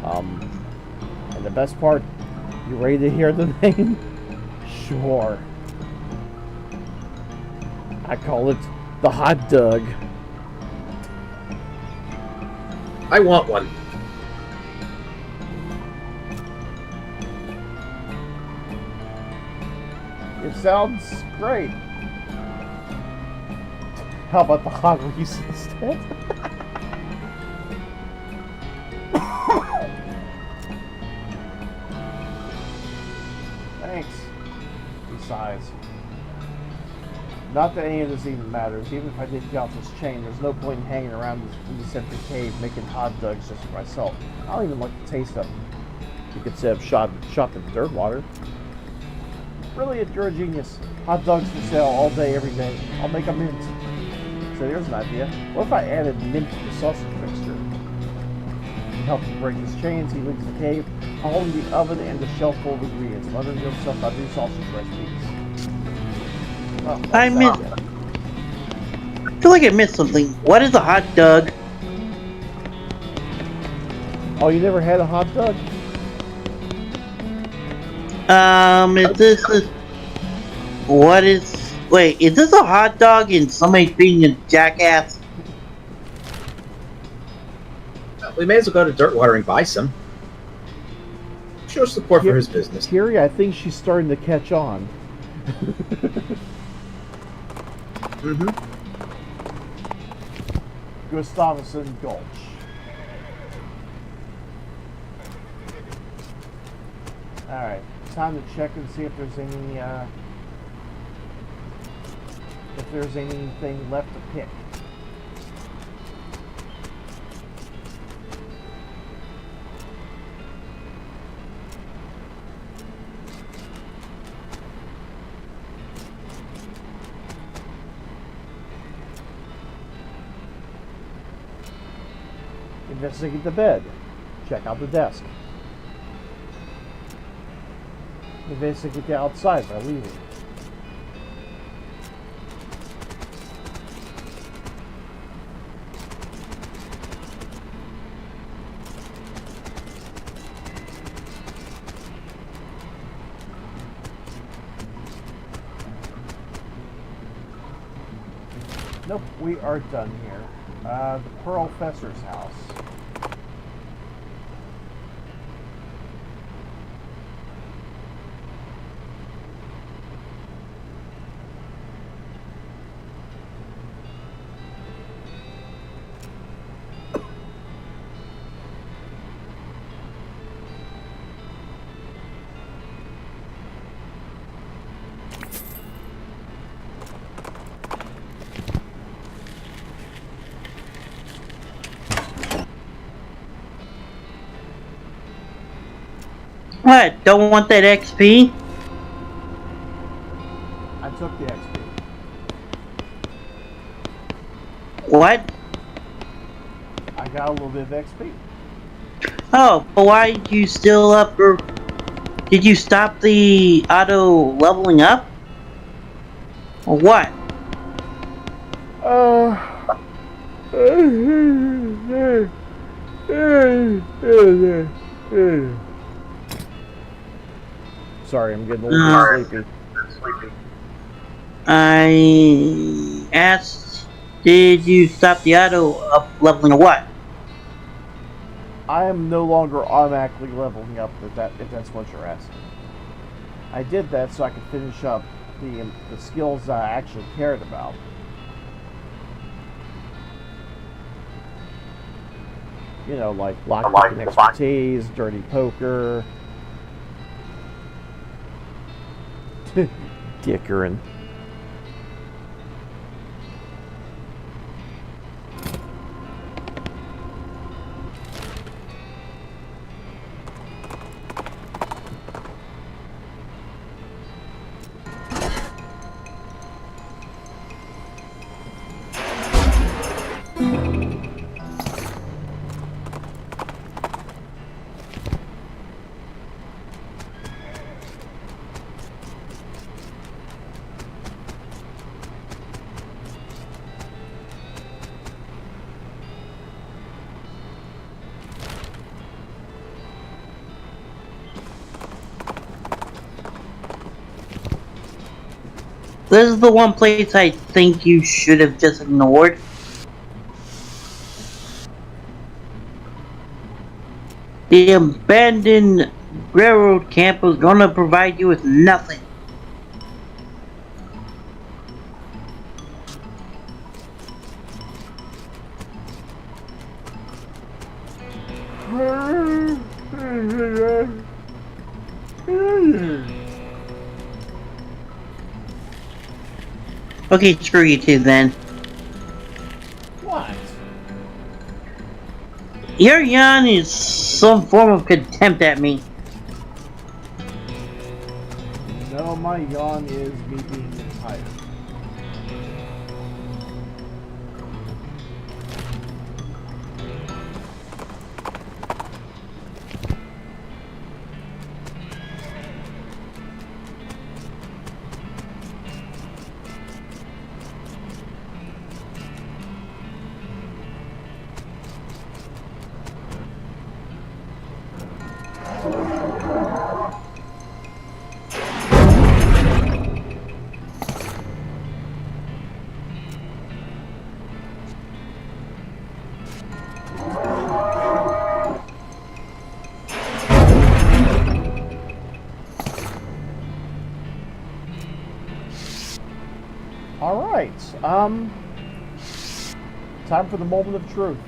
And the best part, you ready to hear the name? Sure. I call it the hot dog. I want one. It sounds great. How about the hot Reese instead? Thanks. He sighs. Not that any of this even matters. Even if I did get off this chain, there's no point in hanging around this empty cave making hot dogs just for myself. I don't even like the taste of them. You could say I've shot in dirt water. Really, you're a genius. Hot dogs for sale all day, every day. I'll make a mint. So here's an idea. What if I added mint to the sausage mixture? He helps him break his chains. He leaves the cave, holding the oven and the shelf full of ingredients, muttering to himself about new sausage recipes. Well, I feel like I missed something. What is a hot dog? Oh, you never had a hot dog? Is this a hot dog and somebody's being a jackass? we may as well go to Dirtwater and buy some. Show support for his business. Kiri, I think she's starting to catch on. Mm-hmm. Gustafsson Gulch. Alright, time to check and see if there's anything left to pick. Investigate the bed. Check out the desk. Investigate the outside by leaving. Nope, we are done here. The Pearl Fessor's house. What? Don't want that XP? I took the XP. What? I got a little bit of XP. Oh, but why did you still up, or did you stop the auto leveling up? Or what? Sorry, I'm getting a little bit sleepy. I asked, did you stop the auto up leveling or what? I am no longer automatically leveling up, if that's what you're asking. I did that so I could finish up the skills that I actually cared about. You know, like lockpicking expertise, dirty poker, dickering. This is the one place I think you should have just ignored. The abandoned railroad camp is gonna provide you with nothing. Okay, screw you two then. What? Your yawn is some form of contempt at me. No, my yawn is me being tired. Alright, time for the moment of truth.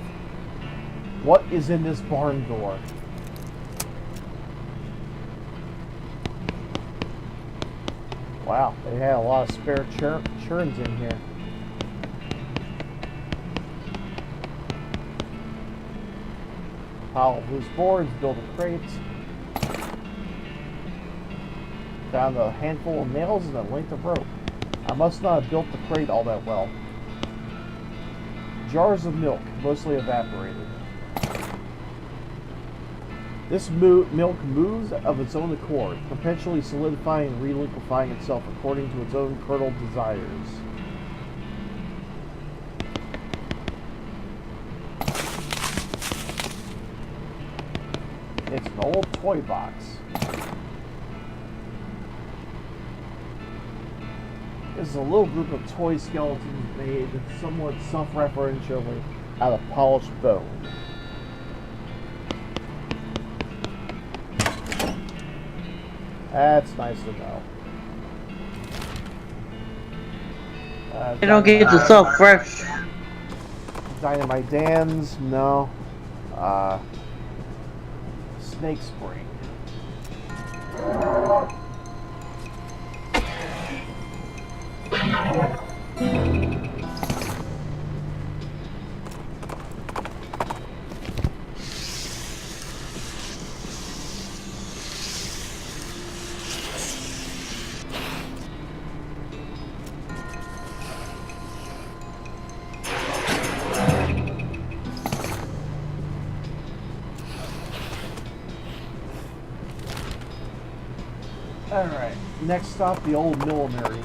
What is in this barn door? Wow, they had a lot of spare churns in here. Pile of loose boards, build a crate. Found a handful of nails and a length of rope. I must not have built the crate all that well. Jars of milk, mostly evaporated. This milk moves of its own accord, perpetually solidifying and reliquefying itself according to its own curdled desires. It's an old toy box. This is a little group of toy skeletons made somewhat self-referentially out of polished bone. That's nice to know. I don't get the self-fresh. Dynamite Dan's, no. Snake Spring. Alright, next stop, the old millinery.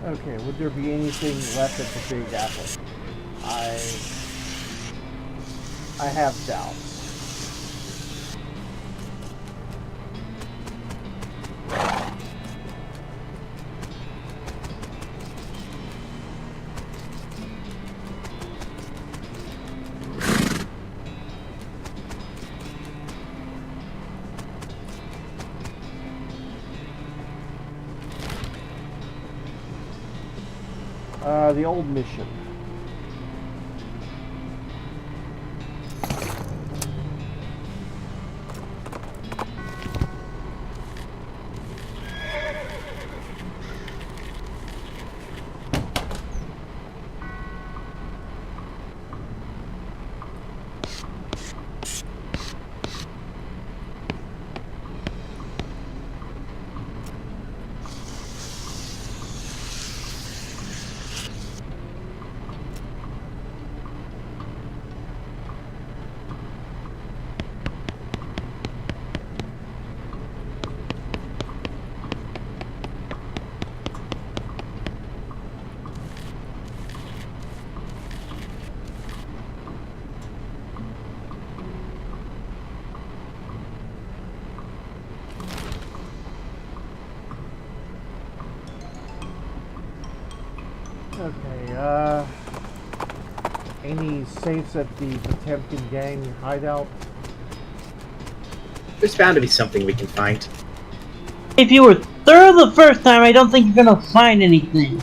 Okay, would there be anything left at the Big Apple? I have doubts. The old mission. Okay, any safes at the Potemkin gang hideout? There's bound to be something we can find. If you were thorough the first time, I don't think you're gonna find anything.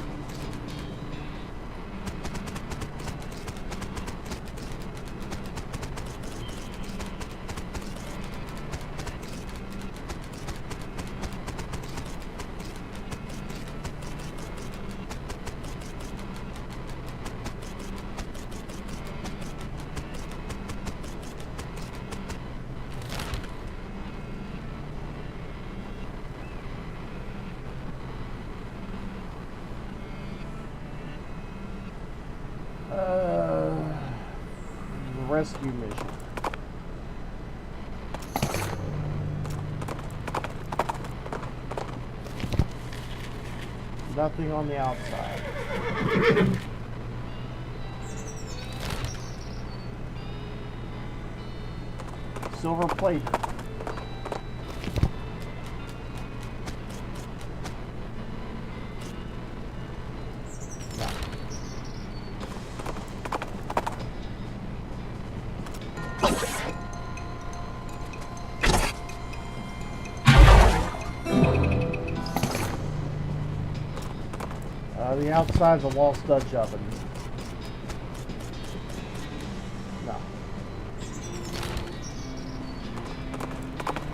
Rescue mission. nothing on the outside. Silver plated. The outside's a wall Dutch oven. No.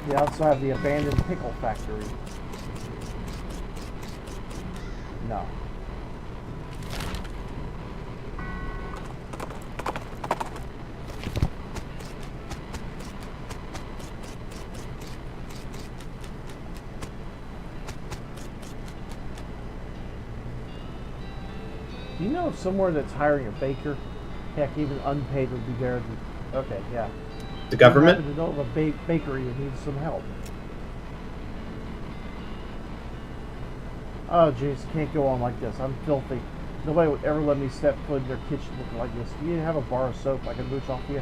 The outside of the abandoned pickle factory. No. Do you know of somewhere that's hiring a baker? Heck, even unpaid would be there. Okay, yeah. The government? I happen to know of a bakery that needs some help. Oh, jeez, can't go on like this. I'm filthy. Nobody would ever let me step foot in their kitchen looking like this. Do you have a bar of soap I can mooch off you?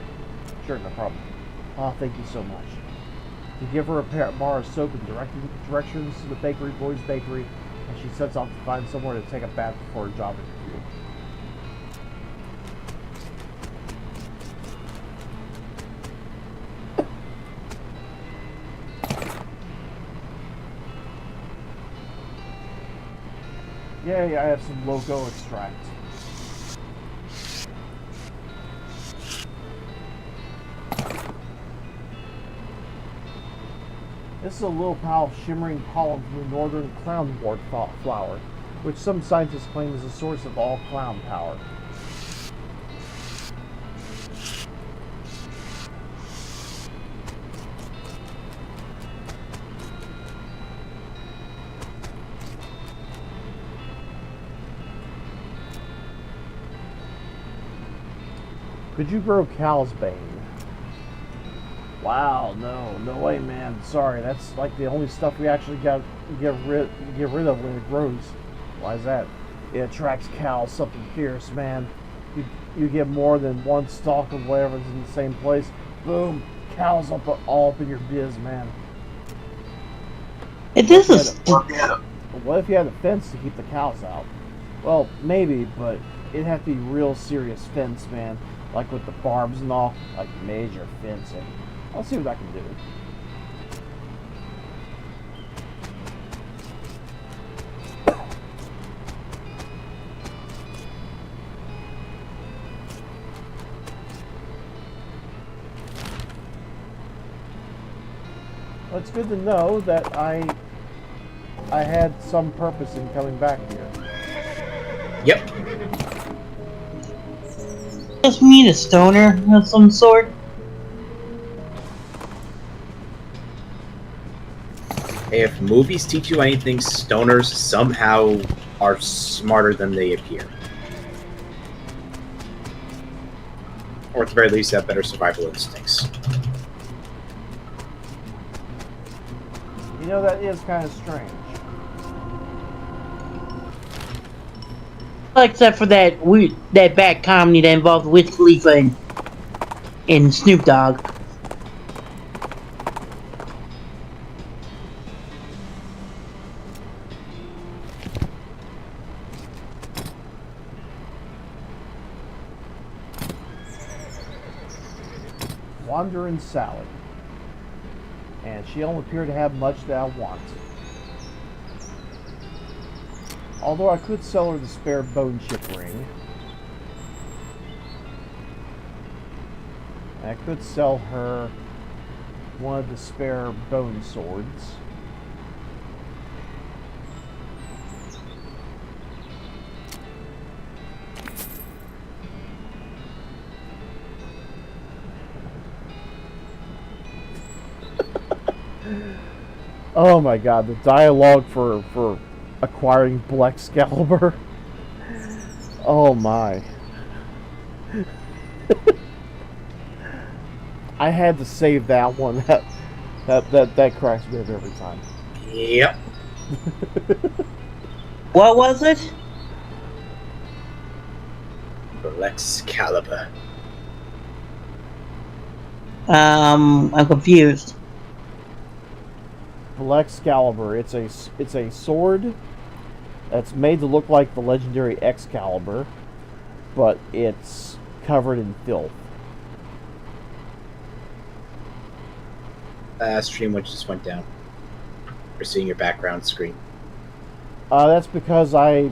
Sure, no problem. Oh, thank you so much. You give her a bar of soap and directions to the bakery boy's bakery, and she sets off to find somewhere to take a bath before her job interview. Yay, I have some logo extract. This is a little pile of shimmering pollen from the northern clownwort flower, which some scientists claim is the source of all clown power. Could you grow cow's bane? Wow, no way, man. Sorry, that's like the only stuff we actually got to get rid of when it grows. Why is that? It attracts cows, something fierce, man. You get more than one stalk of whatever's in the same place. Boom, cows all up in your biz, man. It is. What if you had a fence to keep the cows out? Well, maybe, but it'd have to be real serious fence, man. Like with the barbs and all, like major fencing. I'll see what I can do. Well, it's good to know that I had some purpose in coming back here. Yep. Just mean a stoner of some sort. Hey, if movies teach you anything, stoners somehow are smarter than they appear. Or at the very least, have better survival instincts. You know, that is kind of strange. Except for that bad comedy that involved Wiz Khalifa and Snoop Dogg. Wandering Sally. And she don't appear to have much that I want. Although I could sell her the spare bone chip ring. And I could sell her one of the spare bone swords. Oh my god, the dialogue for acquiring Blexcalibur. Oh my. I had to save that one. That cracks me up every time. Yep. What was it? Excalibur. I'm confused. Excalibur. It's a sword that's made to look like the legendary Excalibur, but it's covered in filth. Stream which just went down. We're seeing your background screen. That's because I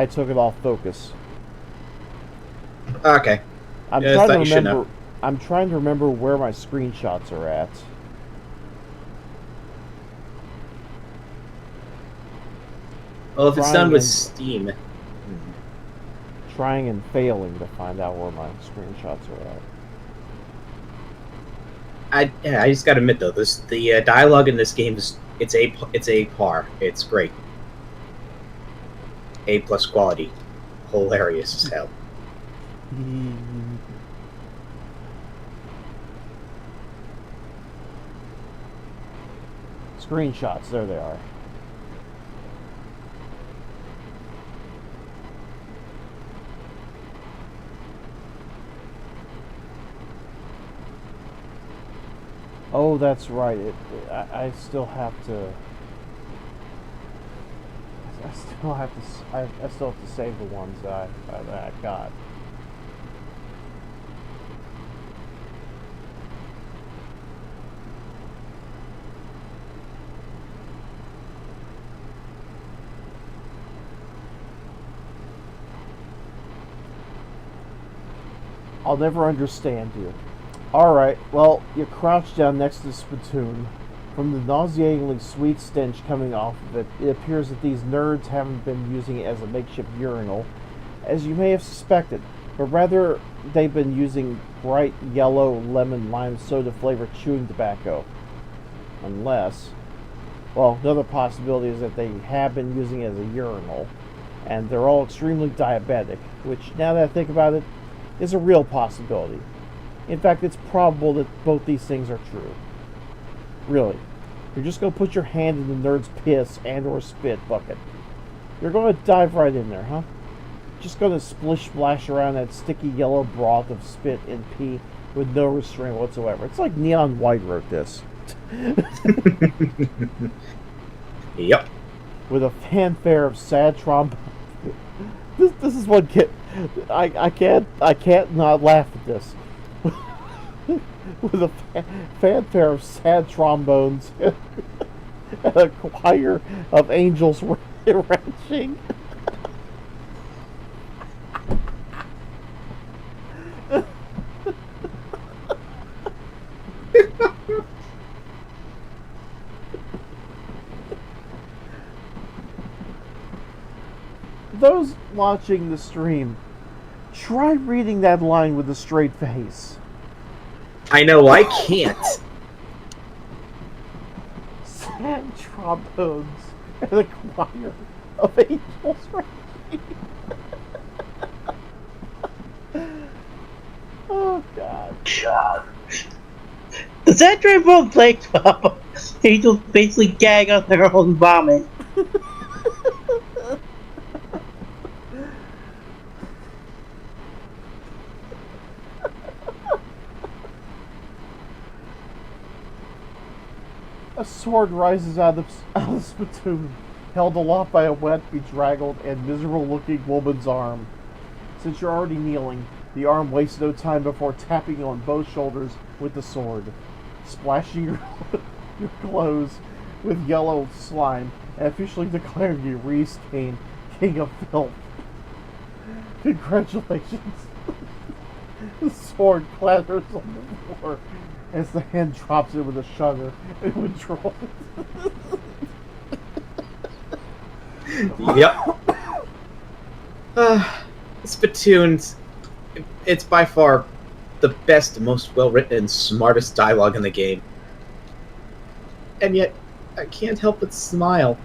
took it off focus. Okay. I'm Yeah, I trying thought to you should remember. know. I'm trying to remember where my screenshots are at. Well, if it's Trying done with and- Steam. Trying and failing to find out where my screenshots are at. I just gotta admit though, the dialogue in this game is it's a par. It's great. A+ quality. Hilarious as hell. Screenshots. There they are. Oh, that's right. I still have to. I still have to. I still have to save the ones that I got. I'll never understand you. Alright, well, you crouch down next to the spittoon. From the nauseatingly sweet stench coming off of it, it appears that these nerds haven't been using it as a makeshift urinal, as you may have suspected, but rather they've been using bright yellow lemon lime soda flavored chewing tobacco. Unless, well, another possibility is that they have been using it as a urinal, and they're all extremely diabetic, which, now that I think about it, is a real possibility. In fact, it's probable that both these things are true. Really. You're just going to put your hand in the nerd's piss and or spit bucket. You're going to dive right in there, huh? Just going to splish splash around that sticky yellow broth of spit and pee with no restraint whatsoever. It's like Neon White wrote this. Yep. With a fanfare of sad trombone. This is what kid. I can't not laugh at this. With a fanfare of sad trombones and a choir of angels wrenching. Those watching the stream, try reading that line with a straight face. I know, I can't. Sad trombones and a choir of angels wrenching. Oh, God. Does that trombone play angels basically gag on their own vomit? A sword rises out of the spittoon, held aloft by a wet, bedraggled, and miserable-looking woman's arm. Since you're already kneeling, the arm wastes no time before tapping you on both shoulders with the sword, splashing your clothes with yellow slime, and officially declaring you Reese Kane, King of Filth. Congratulations. The sword clatters on the floor as the hand drops it with a shudder and withdrawals. Yep. Spittoons. It's by far the best, most well-written, and smartest dialogue in the game. And yet, I can't help but smile.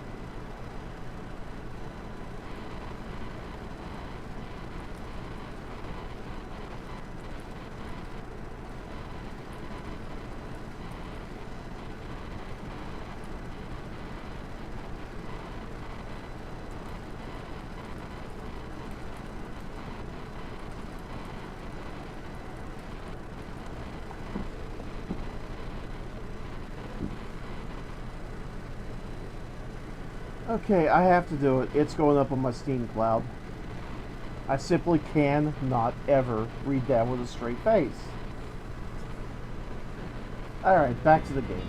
Okay, I have to do it. It's going up on my Steam cloud. I simply cannot ever read that with a straight face. Alright, back to the game.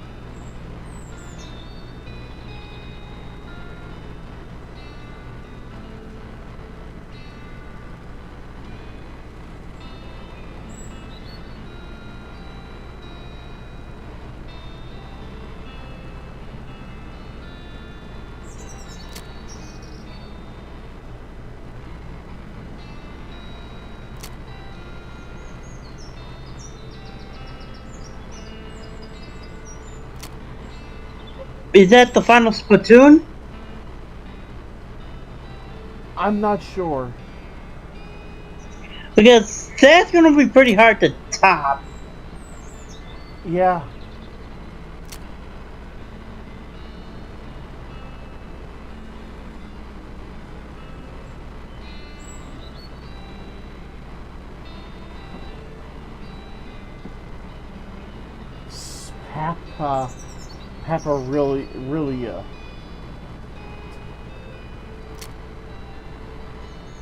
Is that the final Splatoon? I'm not sure. Because that's gonna be pretty hard to top. Yeah. Papa really,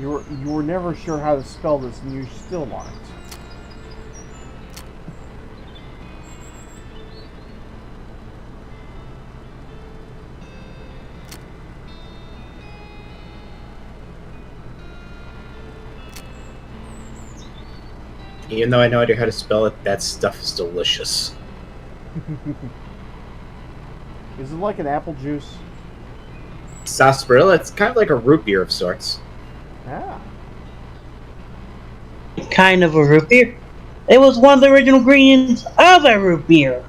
you were never sure how to spell this, and you still aren't. Even though I know how to spell it, that stuff is delicious. Is it like an apple juice? Sarsaparilla, it's kind of like a root beer of sorts. Yeah. Kind of a root beer. It was one of the original ingredients of a root beer.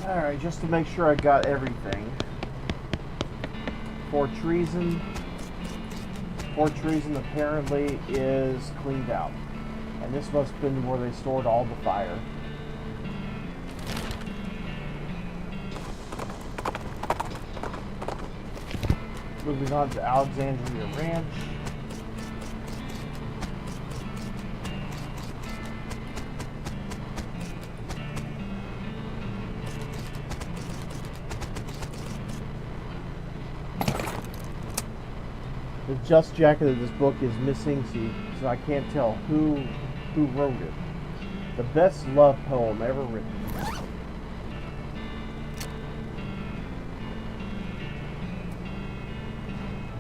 Alright, just to make sure I got everything. For treason apparently is cleaned out. And this must have been where they stored all the fire. Moving on to Alexandria Ranch. The just jacket of this book is missing, so I can't tell who wrote it. The best love poem ever written.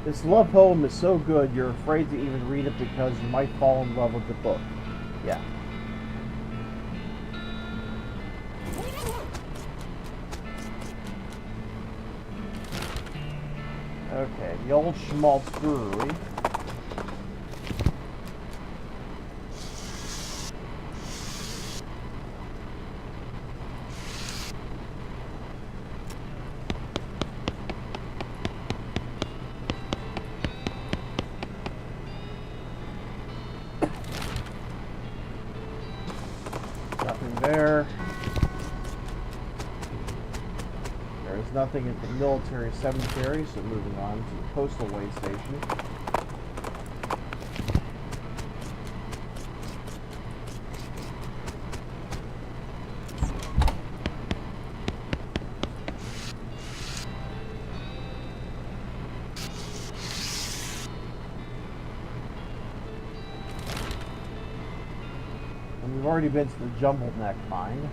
This love poem is so good you're afraid to even read it because you might fall in love with the book. Yeah. Okay, the old Schmaltz Brewery. Nothing there. There's nothing at the military cemetery, so moving on to the postal way station. And we've already been to the Jumbled Neck mine.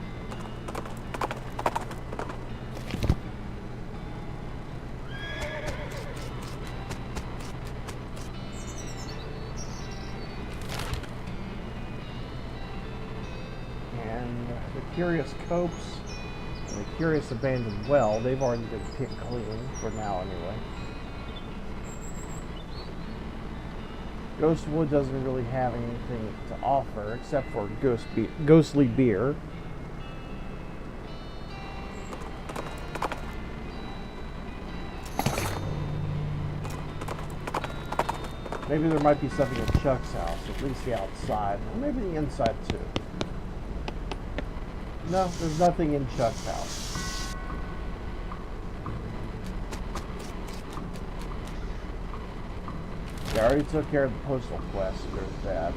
Curious Copse and the Curious Abandoned Well, they've already been picked clean, for now anyway. Ghostwood doesn't really have anything to offer except for ghostly beer. Maybe there might be something at Chuck's house, at least the outside, or maybe the inside too. No, there's nothing in Chuck's house. Yeah, I already took care of the postal quest, so there's that.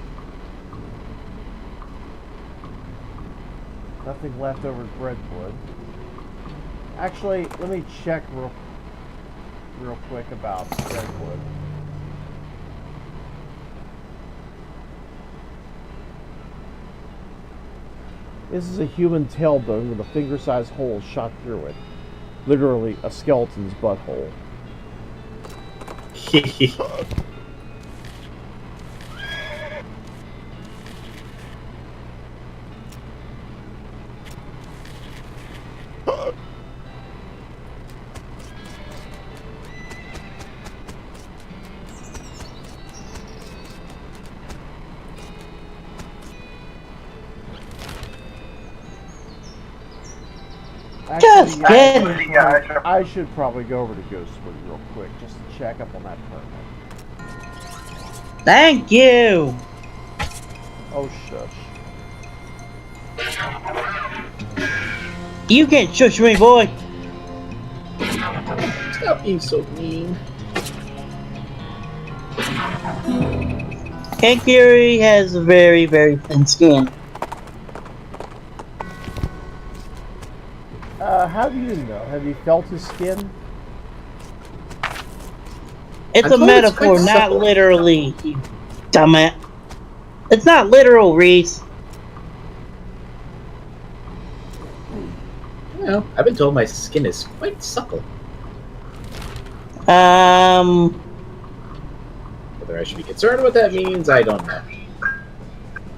Nothing left over at Redwood. Actually, let me check real quick about Redwood. This is a human tailbone with a finger-sized hole shot through it. Literally, a skeleton's butthole. Just kidding. I should probably go over to Ghostwood real quick just to check up on that permit. Thank you. Oh, shush. You can't shush me, boy. Stop being so mean. Kankiri has a very, very thin skin. How do you know? Have you felt his skin? It's I a told metaphor, it's quite not supple. literally, you dumbass. It's not literal, Reese. Well, I've been told my skin is quite supple. Whether I should be concerned what that means, I don't know.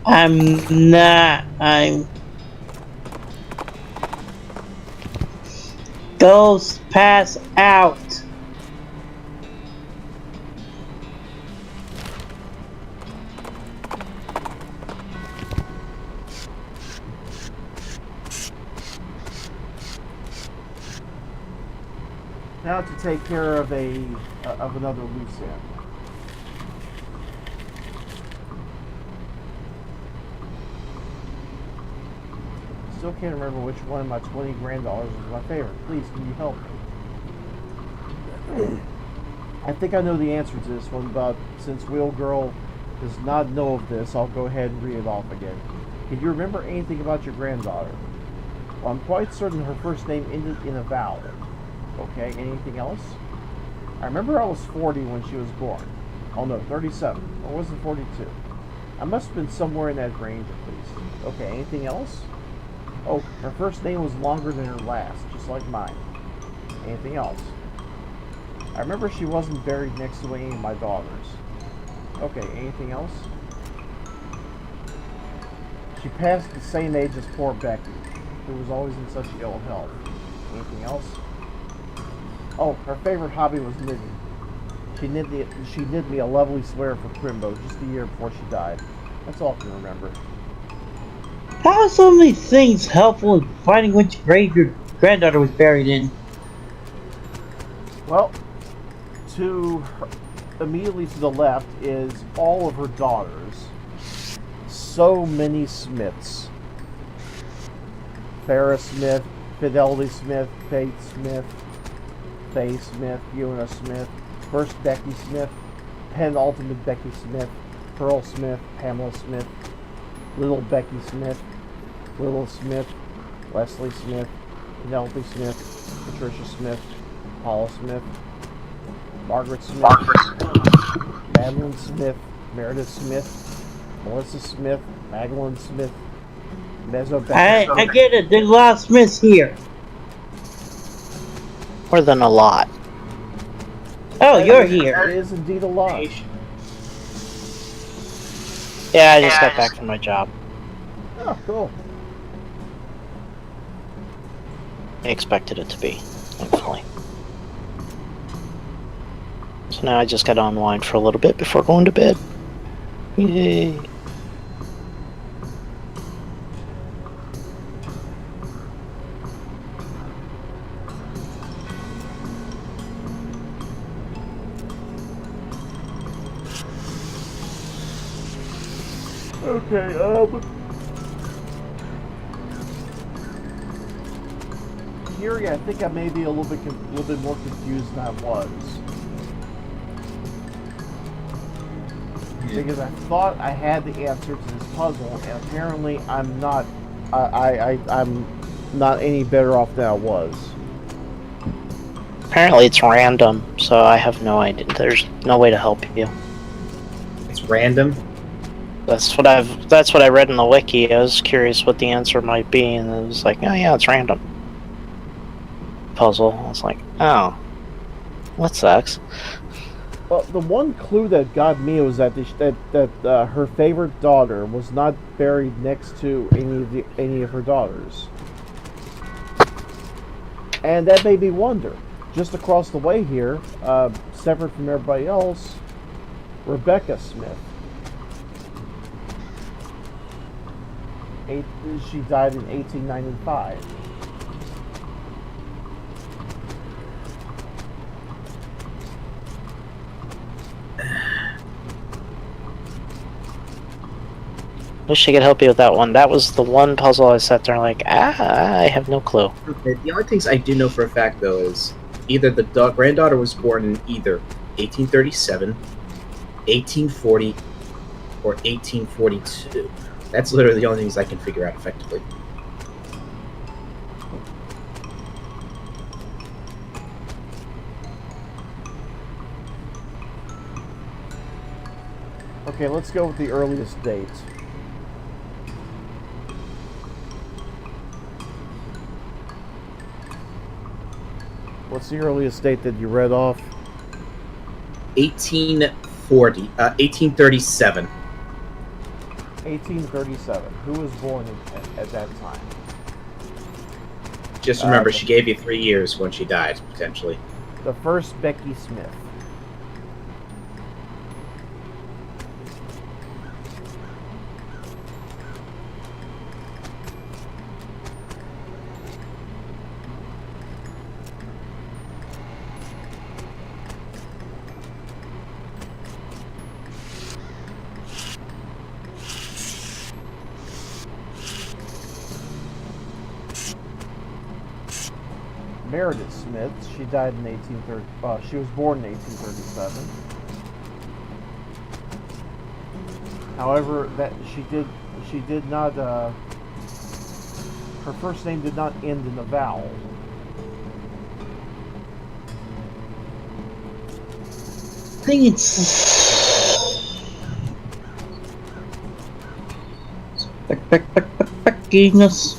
I'm not. Ghost pass out. Now to take care of another loose end. Still can't remember which one of my 20 grand dollars was my favorite. Please, can you help me? I think I know the answer to this one, but since Wheel Girl does not know of this, I'll go ahead and read it off again. Can you remember anything about your granddaughter? Well, I'm quite certain her first name ended in a vowel. Okay, anything else? I remember I was 40 when she was born. Oh no, 37. Or was it 42? I must have been somewhere in that range at least. Okay, anything else? Oh, her first name was longer than her last, just like mine. Anything else? I remember she wasn't buried next to any of my daughters. Okay, anything else? She passed the same age as poor Becky, who was always in such ill health. Anything else? Oh, her favorite hobby was knitting. She knit me a lovely sweater for Crimbo just a year before she died. That's all I can remember. How are so many things helpful in finding which grave your granddaughter was buried in? Well, immediately to the left is all of her daughters. So many Smiths. Farrah Smith, Fidelity Smith, Faith Smith, Faye Smith, Fiona Smith, First Becky Smith, Penultimate Becky Smith, Pearl Smith, Pamela Smith, Little Becky Smith, Little Smith, Leslie Smith, Penelope Smith, Patricia Smith, Paula Smith, Margaret Smith, Madeline Smith, Meredith Smith, Melissa Smith, Magdalene Smith, Mezzo Becky. I get it. There's a lot of Smiths here. More than a lot. Oh, you're It here. is indeed a lot. Yeah, I just got back from my job. Oh, cool. I expected it to be, thankfully. So now I just gotta unwind for a little bit before going to bed. Yay. Okay, here, yeah, I think I may be a little bit more confused than I was. Because I thought I had the answer to this puzzle, and apparently I'm not. I'm not any better off than I was. Apparently it's random, so I have no idea. There's no way to help you. It's random. That's what I read in the wiki. I was curious what the answer might be, and it was like, oh yeah, it's random. Puzzle. I was like, oh, that sucks. Well, the one clue that got me was that her favorite daughter was not buried next to any of her daughters, and that made me wonder. Just across the way here, separate from everybody else, Rebecca Smith. She died in 1895. Wish I could help you with that one. That was the one puzzle I sat there like, I have no clue. Okay, the only things I do know for a fact, though, is either the granddaughter was born in either 1837, 1840, or 1842. That's literally the only things I can figure out effectively. Okay, let's go with the earliest date. What's the earliest date that you read off? 1837. 1837. Who was born at that time? Just remember, she gave you 3 years when she died, potentially. The first Becky Smith. Meredith Smith. She died in 1830. She was born in 1837. However, that she did not. Her first name did not end in a vowel. I think it's Beckyness.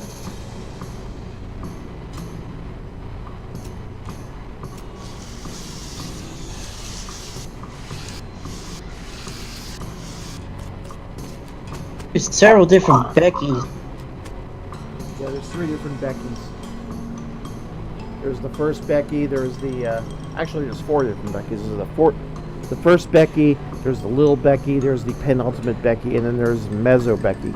There's several different Beckys. Yeah, there's 3 different Beckys. There's the first Becky. There's the actually there's 4 different Beckys. There's the first Becky. There's the little Becky. There's the penultimate Becky, and then there's Mezzo Becky.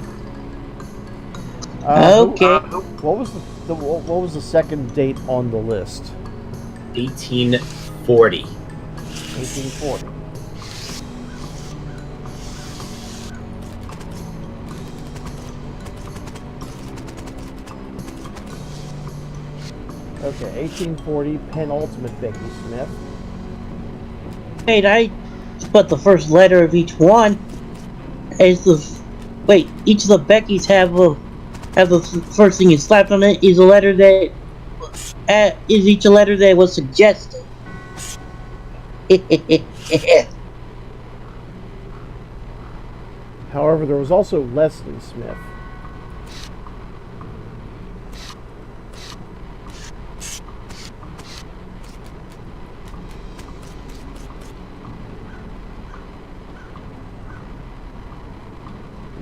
Okay. What was the second date on the list? 1840. 1840. Okay, 1840, penultimate Becky Smith. Wait, but the first letter of each one is the. Wait, each of the Beckys have the first thing is slapped on it is a letter that is each a letter that was suggested. However, there was also Leslie Smith.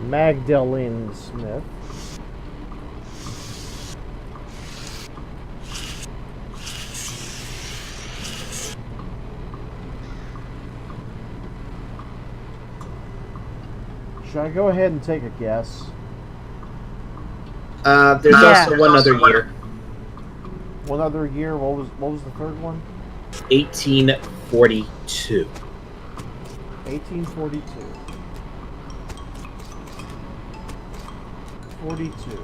Magdalene Smith. Should I go ahead and take a guess? There's Yeah. also one other year. One other year. What was the third one? 1842. 1842. 42.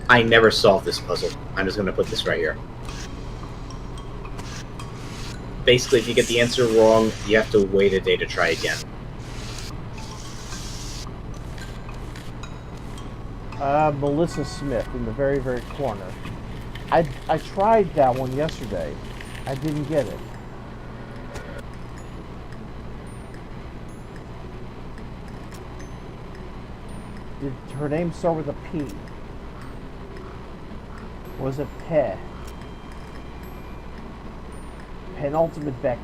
I never solved this puzzle. I'm just going to put this right here. Basically, if you get the answer wrong, you have to wait a day to try again. Melissa Smith in the very, very corner. I tried that one yesterday. I didn't get it. Did her name start with a P? Was it Pe? Penultimate Becky.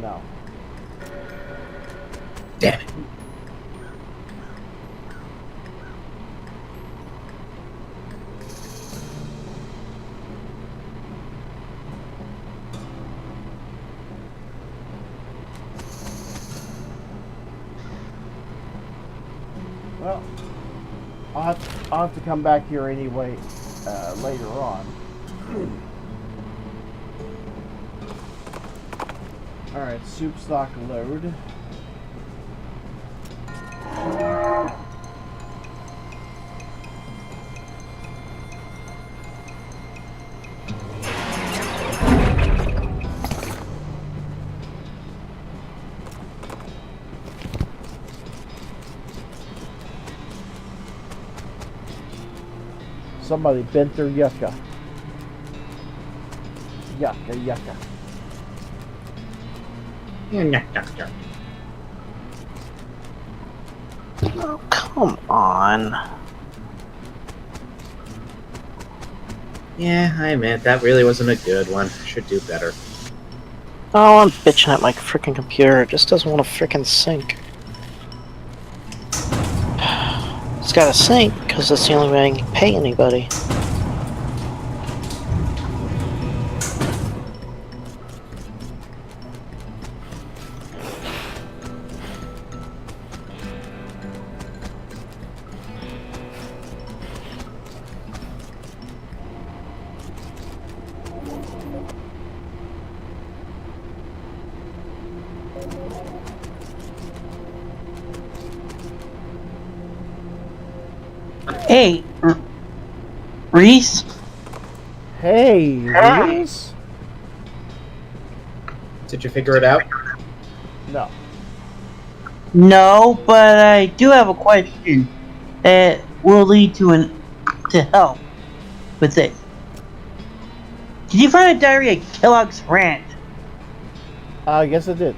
No. Damn it. Well, I'll have to come back here anyway later on. Alright, soup stock load. Somebody bent their yucca. Yucca. Oh, come on. Yeah, I admit, that really wasn't a good one. Should do better. Oh, I'm bitching at my freaking computer. It just doesn't want to freaking sync. It's gotta sync, because that's the only way I can pay anybody. Hey, Reese? Hey, Reese? Did you figure it out? No. No, but I do have a question that will lead to help with it. Did you find a diary at Kellogg's Ranch? Yes I did.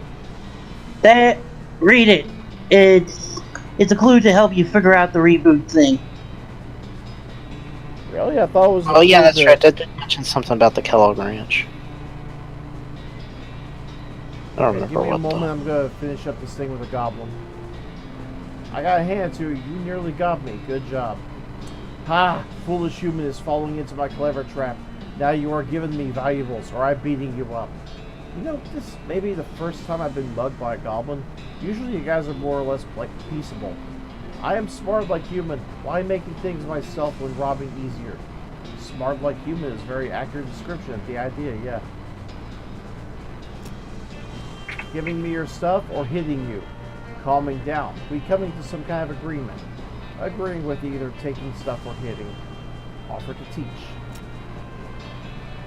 Read it. It's a clue to help you figure out the reboot thing. Really? I thought it was... Oh yeah, that's right. I did mention something about the Kellogg Ranch. I don't Okay, remember give me a what moment, the... I'm gonna finish up this thing with a goblin. I gotta hand it to you, you nearly got me. Good job. Ha! Foolish human is falling into my clever trap. Now you are giving me valuables, or I'm beating you up. You know, this may be the first time I've been mugged by a goblin. Usually you guys are more or less, like, peaceable. I am smart like human. Why making things myself when robbing easier? Smart like human is a very accurate description of the idea, yeah. Giving me your stuff or hitting you? Calming down. We coming to some kind of agreement. Agreeing with either taking stuff or hitting. Offer to teach.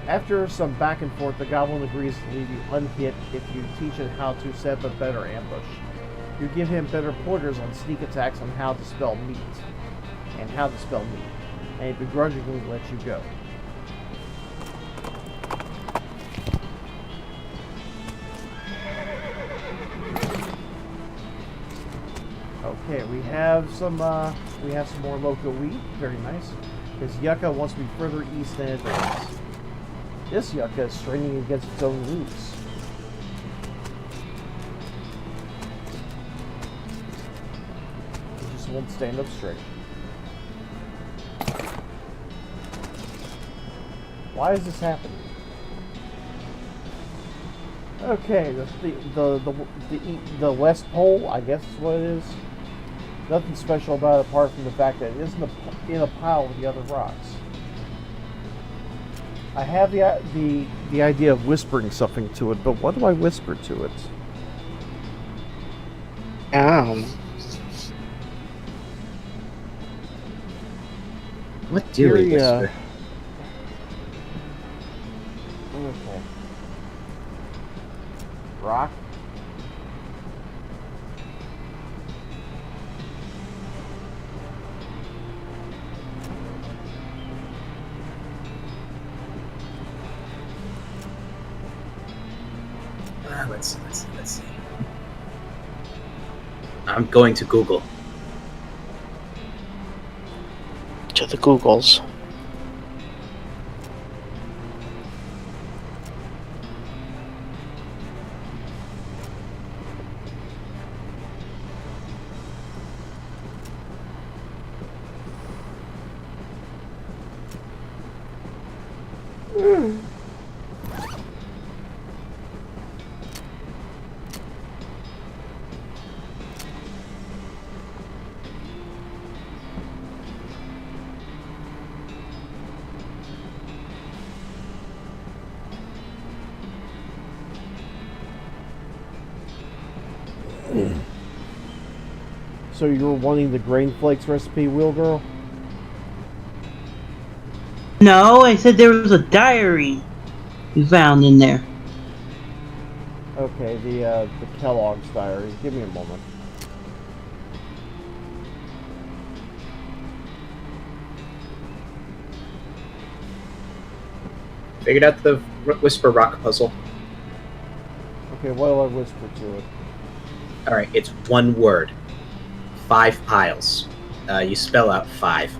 After some back and forth, the goblin agrees to leave you unhit if you teach him how to set up a better ambush. You give him better pointers on sneak attacks on how to spell meat. And he begrudgingly lets you go. Okay, we have some more local wheat. Very nice. Because yucca wants to be further east than it is. This yucca is straining against its own roots. It just won't stand up straight. Why is this happening? Okay, the West Pole, I guess is what it is. Nothing special about it apart from the fact that it isn't in a pile with the other rocks. I have the idea of whispering something to it, but what do I whisper to it? What do we whisper? Okay. Rock. Let's see. I'm going to Google. To the Googles. So you were wanting the grain flakes recipe, Wheel Girl? No, I said there was a diary you found in there. Okay, the Kellogg's diary. Give me a moment. Figured out the Whisper Rock puzzle. Okay, what do I whisper to it? Alright, it's one word. 5 piles. You spell out 5.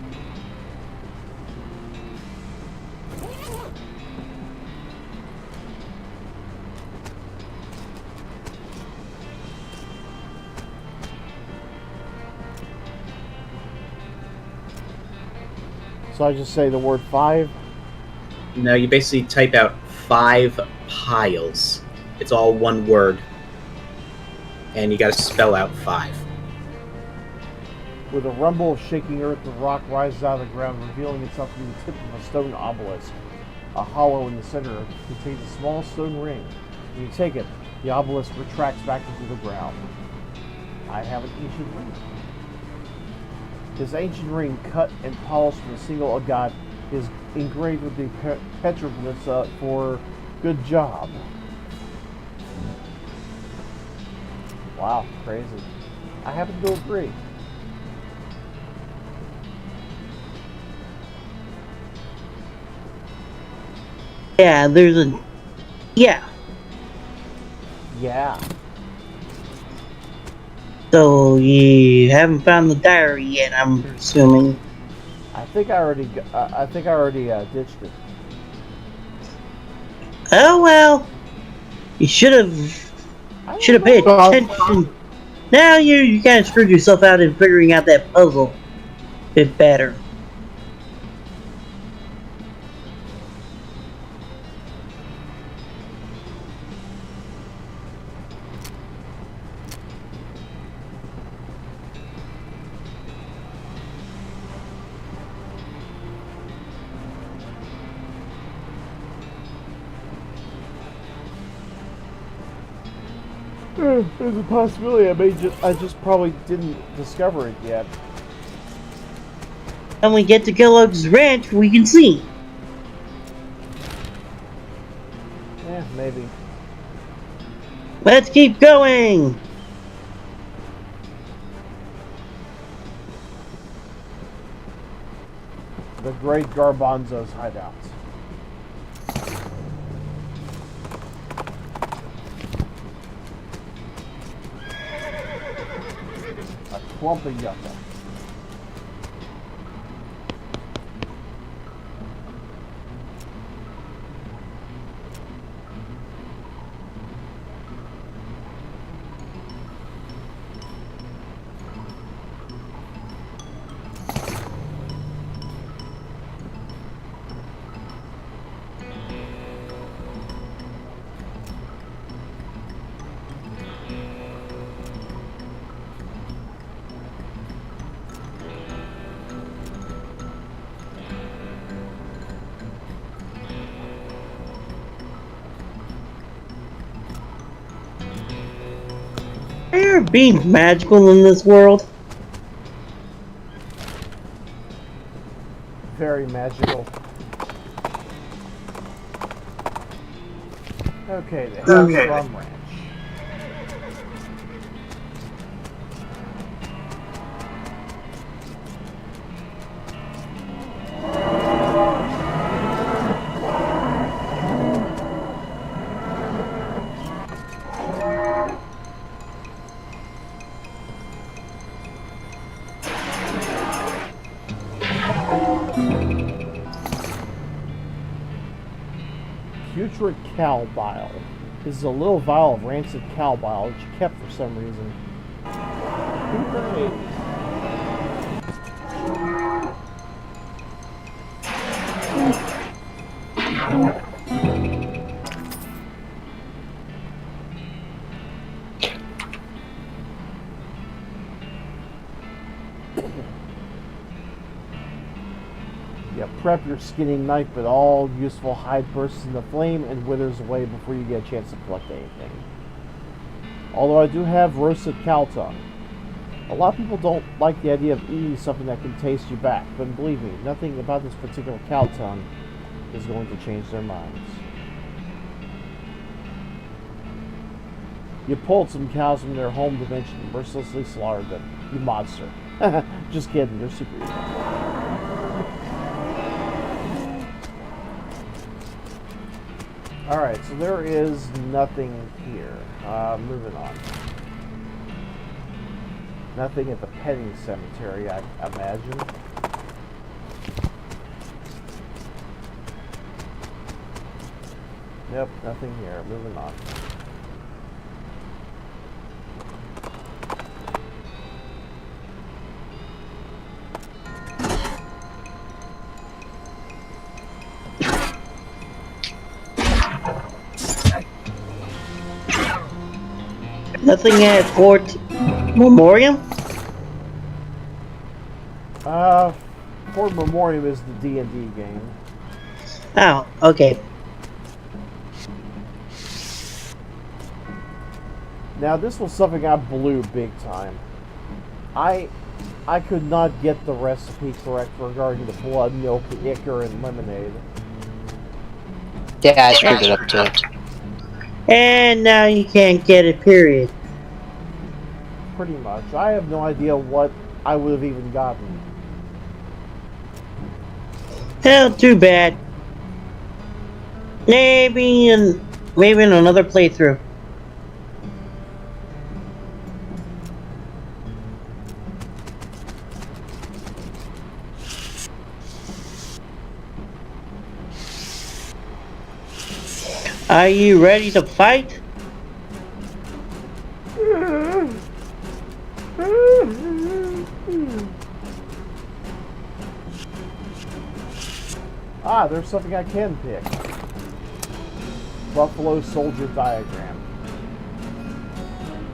So I just say the word 5? No, you basically type out 5 piles. It's all one word. And you gotta spell out 5. With a rumble of shaking earth, the rock rises out of the ground, revealing itself to be the tip of a stone obelisk. A hollow in the center contains a small stone ring. When you take it, the obelisk retracts back into the ground. I have an ancient ring. This ancient ring, cut and polished from a single agate, is engraved with the petroglyphs for good job. Wow, crazy. I happen to agree. Yeah, there's a... Yeah. Yeah. So you haven't found the diary yet, I'm assuming. I think I already ditched it. Oh well. You should have paid attention. Now you kind of screwed yourself out in figuring out that puzzle a bit better. There's a possibility I just probably didn't discover it yet. When we get to Kellogg's Ranch, we can see. Yeah, maybe. Let's keep going. The Great Garbanzo's hideout. A clump of yucca. there beings magical in this world? Very magical. Okay, the Hellstrom Ranch. Putrid cow bile. This is a little vial of rancid cow bile that you kept for some reason. Hooray! You prep your skinning knife, but all useful hide bursts into flame and withers away before you get a chance to collect anything. Although I do have roasted cow tongue. A lot of people don't like the idea of eating something that can taste you back, but believe me, nothing about this particular cow tongue is going to change their minds. You pulled some cows from their home dimension and mercilessly slaughtered them. You monster. Just kidding, they're super evil. Alright, so there is nothing here. Moving on. Nothing at the petting cemetery, I imagine. Yep, nothing here. Moving on. Nothing at Fort Memoriam? Fort Memoriam is the D&D game. Oh, okay. Now, this was something I blew big time. I could not get the recipe correct regarding the blood, milk, ichor, and lemonade. Yeah, I screwed it up too. And now you can't get it, period. Pretty much. I have no idea what I would have even gotten. Hell, too bad. Maybe in another playthrough. Are you ready to fight? Ah, there's something I can pick. Buffalo Soldier Diagram.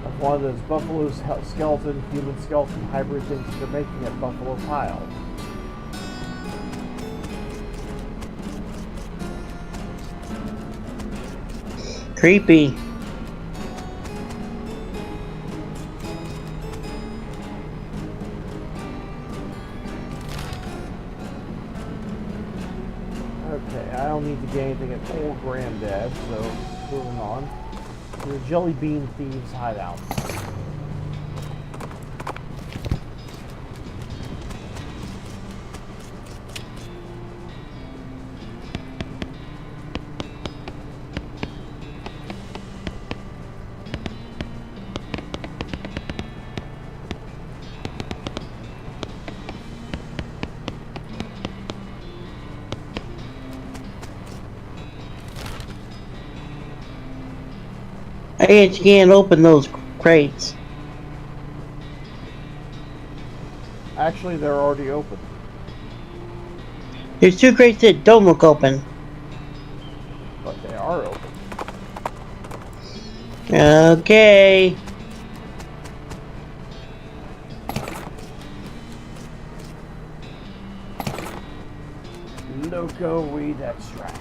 Of one of those buffalo skeleton, human skeleton hybrid things they're making at Buffalo Pile. Creepy. Okay, I don't need to get anything at Old Granddad, so moving on. To the Jelly Bean Thieves hideout. I guess you can't open those crates. Actually, they're already open. There's two crates that don't look open. But they are open. Okay. Loco weed extract.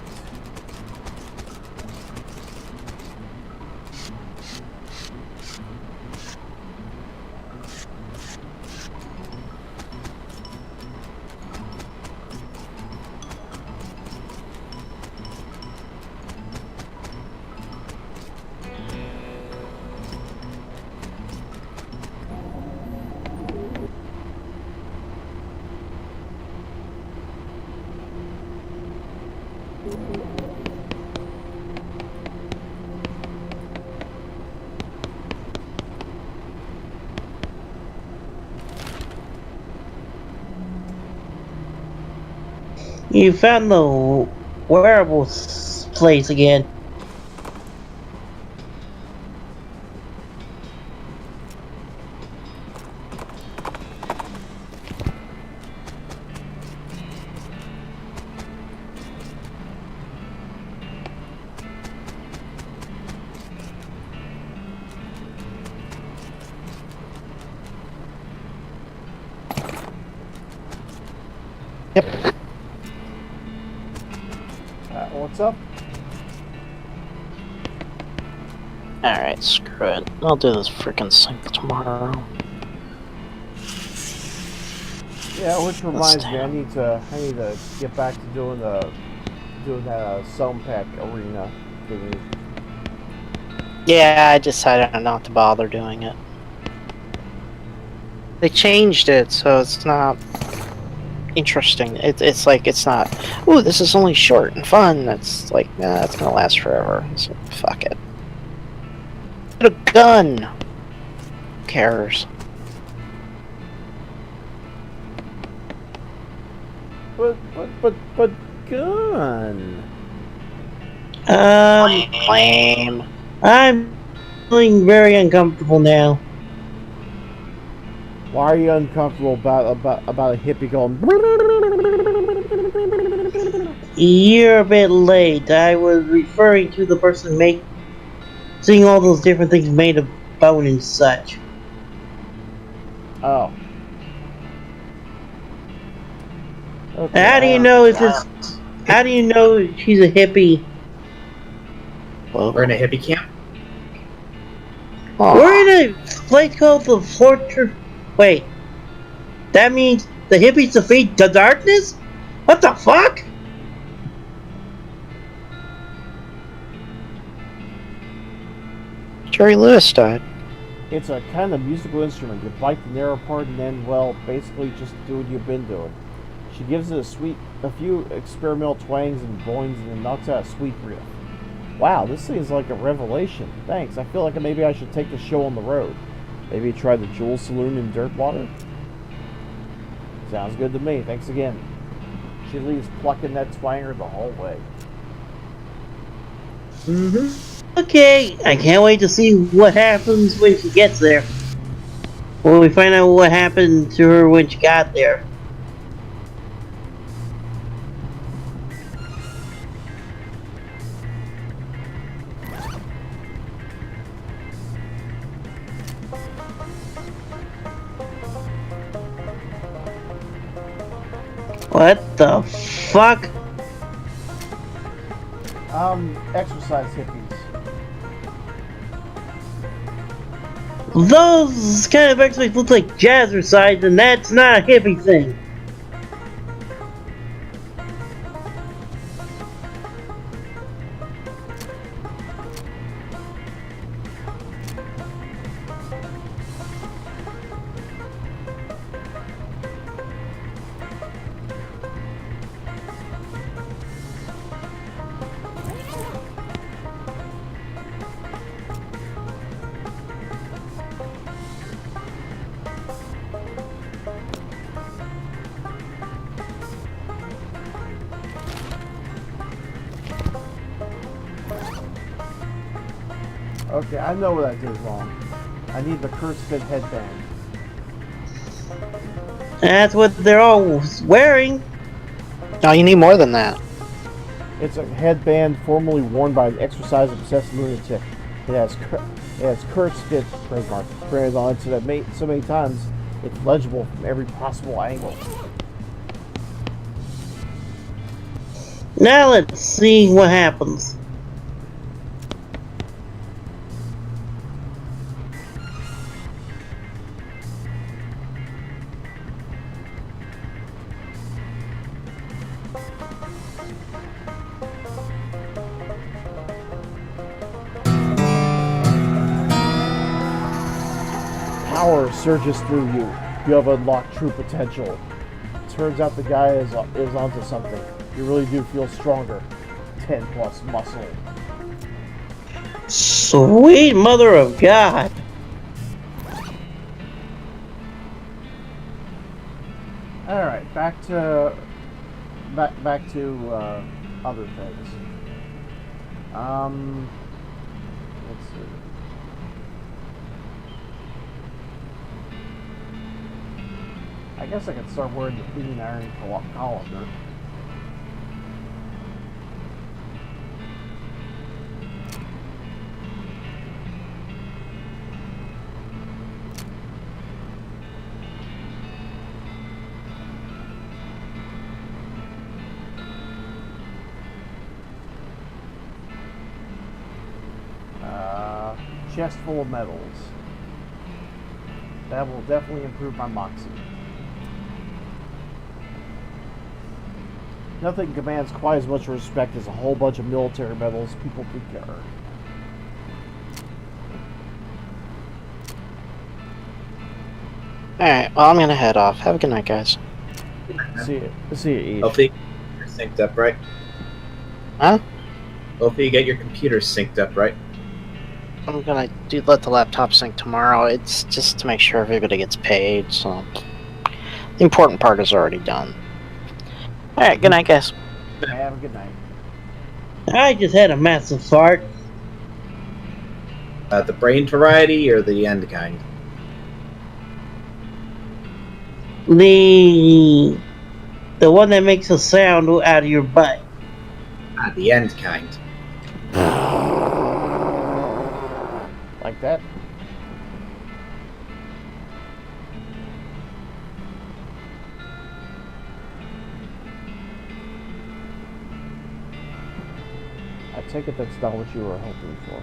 You found the wearables place again. Yep. What's up? Alright, screw it. I'll do this freaking sync tomorrow. Yeah, which reminds me, I down. need to get back to doing that sound pack arena thingy. Yeah, I decided not to bother doing it. They changed it, so it's not interesting. It's like, it's not, ooh, this is only short and fun. It's like, nah, it's gonna last forever. So, fuck it. Get a gun! Who cares? But gun. Lame. I'm feeling very uncomfortable now. Why are you uncomfortable about a hippie going? You're a bit late. I was referring to the person seeing all those different things made of bone and such. Oh. Okay, How do you know if it's? How do you know she's a hippie? Well, We're in a hippie camp. We're in a place called the Fortress. Wait, that means the hippies defeat the darkness? What the fuck? Jerry Lewis died. It's a kind of musical instrument. You bite the narrow part and then, well, basically just do what you've been doing. She gives it a few experimental twangs and boings and then knocks out a sweet riff. Wow, this thing's like a revelation. Thanks. I feel like maybe I should take the show on the road. Maybe try the Jewel Saloon in Dirtwater? Sounds good to me. Thanks again. She leaves plucking that twanger the whole way. Okay, I can't wait to see what happens when she gets there. When we find out what happened to her when she got there. What the fuck? Exercise hippies. Those kind of exercises look like jazzercise, and that's not a hippie thing. Okay, I know what I did wrong. I need the curse fit headband. That's what they're all wearing. No, you need more than that. It's a headband formerly worn by an exercise-obsessed lunatic. It has curse fit trademark printed on it so many times it's legible from every possible angle. Now let's see what happens. Power surges through you. You have unlocked true potential. Turns out the guy is onto something. You really do feel stronger. 10 plus muscle. Sweet mother of God. Alright, back to back to other things. Let's see. I guess I could start wearing the clean iron colander. Chest full of medals. That will definitely improve my moxie. Nothing commands quite as much respect as a whole bunch of military medals people think they earn. Alright, well, I'm gonna head off. Have a good night, guys. See you, Eve. Hopefully you're synced up, right? Huh? Hopefully you get your computer synced up, right? I'm gonna let the laptop sync tomorrow. It's just to make sure everybody gets paid, so the important part is already done. Alright, good night, guys. Have a good night. I just had a massive fart. The brain variety or the end kind? The one that makes a sound out of your butt. The end kind. Like that? I take it that's not what you were hoping for.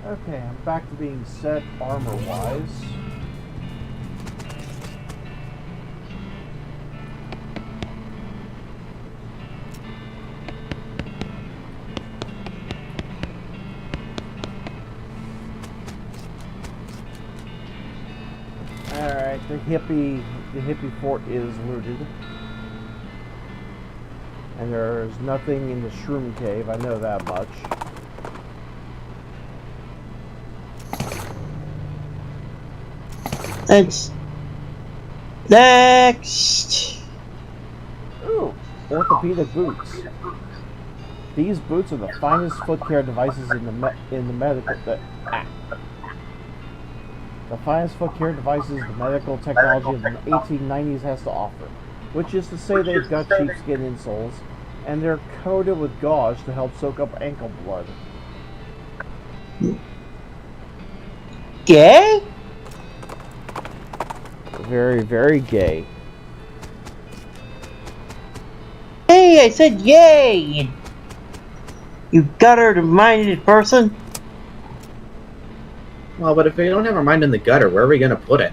Okay, I'm back to being set armor-wise. Alright, the hippie fort is looted. And there's nothing in the shroom cave, I know that much. That's next. Ooh, orthopedic boots. These boots are the finest foot care devices in the medical. The finest foot care devices the medical technology of the 1890s has to offer, which is to say they've got sheepskin insoles, and they're coated with gauze to help soak up ankle blood. Gay? Very, very gay. Hey, I said yay! You gutter-minded person. Well, but if we don't have our mind in the gutter, where are we going to put it?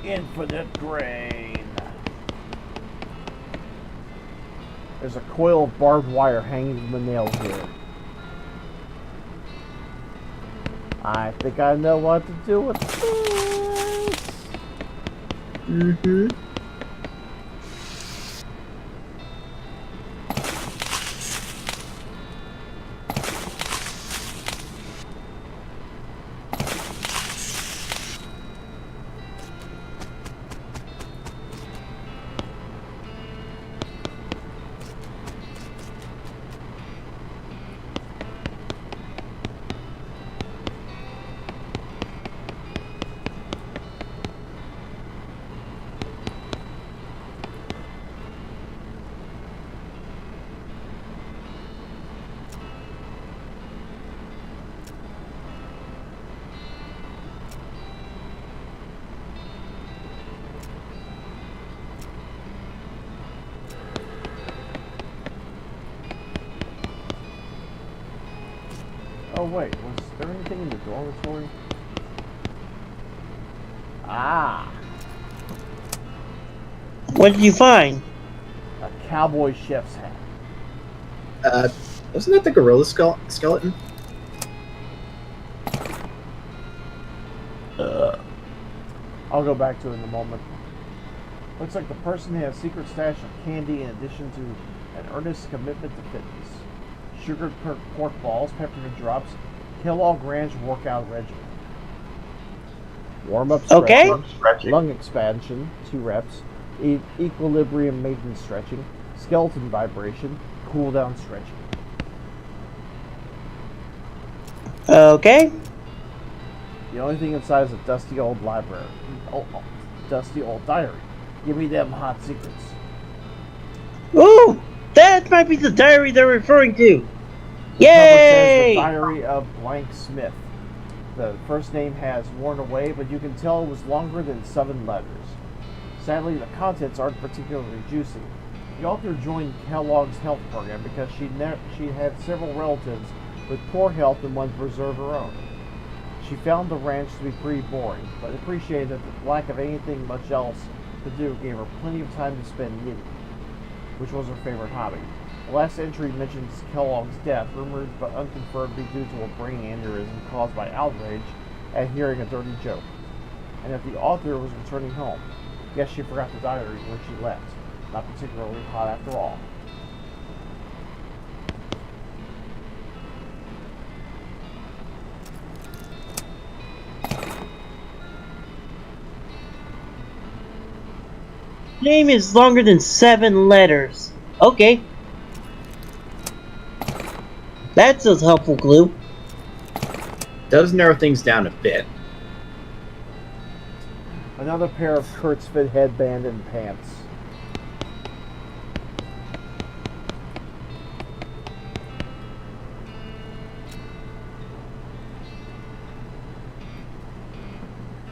Infinite grain. There's a coil of barbed wire hanging from the nails here. I think I know what to do with this. wait, was there anything in the dormitory? Ah, What did you find? a cowboy chef's hat. Wasn't that the gorilla skeleton? I'll go back to it in a moment. Looks like the person has a secret stash of candy in addition to an earnest commitment to fitness. Sugared pork balls, peppermint drops, Kellogg Ranch workout regimen. Warm-up stretching, Okay. lung expansion, 2 reps, equilibrium maintenance stretching, skeleton vibration, cool-down stretching. Okay. The only thing inside is a dusty old library. Dusty old diary. Give me them hot secrets. Ooh, that might be the diary they're referring to. The cover says Yay! the Diary of Blank Smith. The first name has worn away, but you can tell it was longer than 7 letters. Sadly, the contents aren't particularly juicy. The author joined Kellogg's health program because she had several relatives with poor health and wanted to preserve her own. She found the ranch to be pretty boring, but appreciated that the lack of anything much else to do gave her plenty of time to spend knitting, which was her favorite hobby. The last entry mentions Kellogg's death, rumored but unconfirmed to be due to a brain aneurysm caused by outrage at hearing a dirty joke, and that the author was returning home. Guess she forgot the diary when she left. Not particularly hot after all. Name is longer than 7 letters. Okay. That's a helpful clue. Does narrow things down a bit. Another pair of Kurt's fit headband and pants.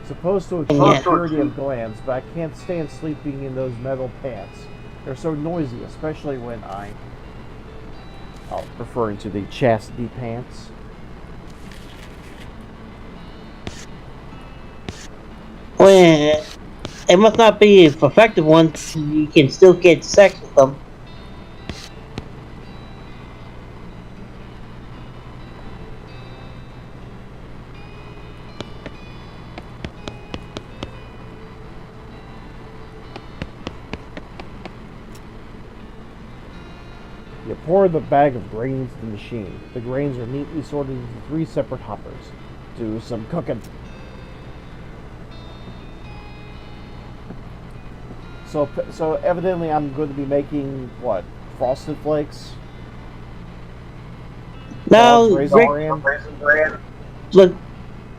Supposed to achieve purity of glands, but I can't stand sleeping in those metal pants. They're so noisy, especially when referring to the chastity pants. Well, it must not be an effective one. You can still get sex with them. You pour the bag of grains into the machine. The grains are neatly sorted into 3 separate hoppers. Do some cooking. So evidently I'm going to be making, what, Frosted Flakes? Now, Raisin Bran? look,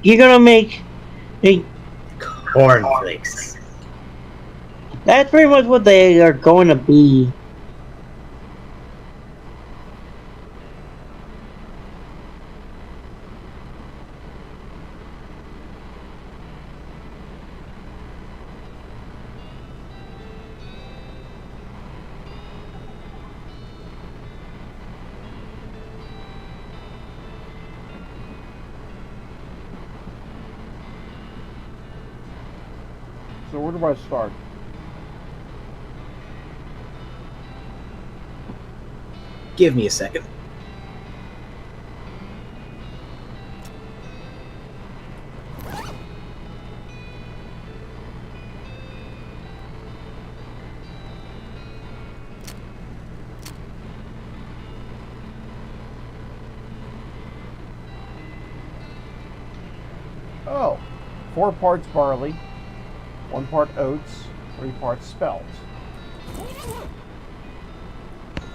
you're gonna make. Cornflakes. That's pretty much what they are going to be. So where do I start? Give me a second. Oh, 4 parts barley, 1 part oats, 3 parts spelt.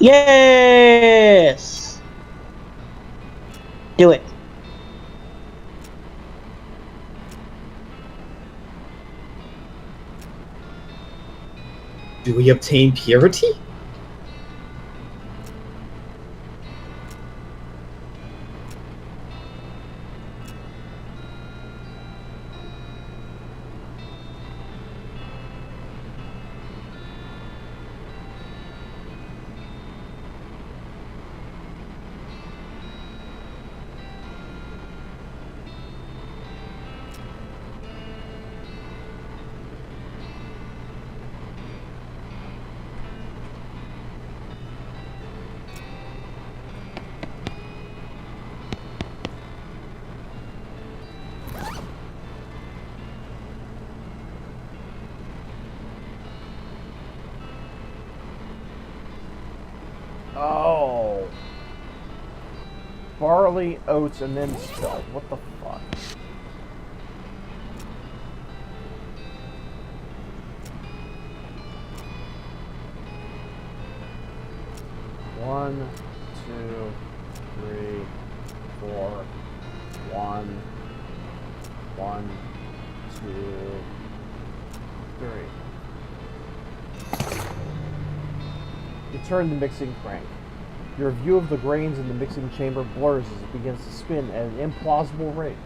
Yes! Do it. Do we obtain purity? barley, oats, and then spelt. What the fuck? One, two, three, four. One, two, three. You turn the mixing crank. Your view of the grains in the mixing chamber blurs as it begins to spin at an implausible rate.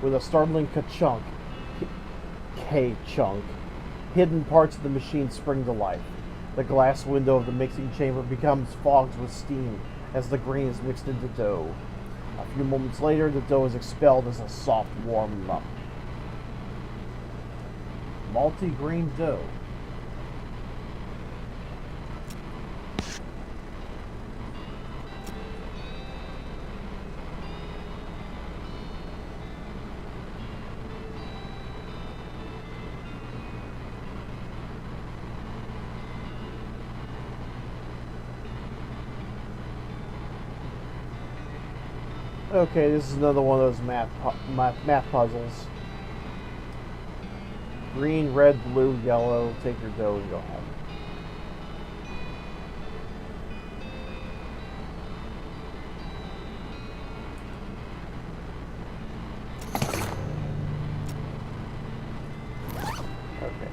With a startling ka-chunk, K-chunk, hidden parts of the machine spring to life. The glass window of the mixing chamber becomes fogged with steam as the grain is mixed into dough. A few moments later, the dough is expelled as a soft, warm lump. Multi-grain dough. Okay, this is another one of those math puzzles. Green, red, blue, yellow. Take your dough and go home. Okay.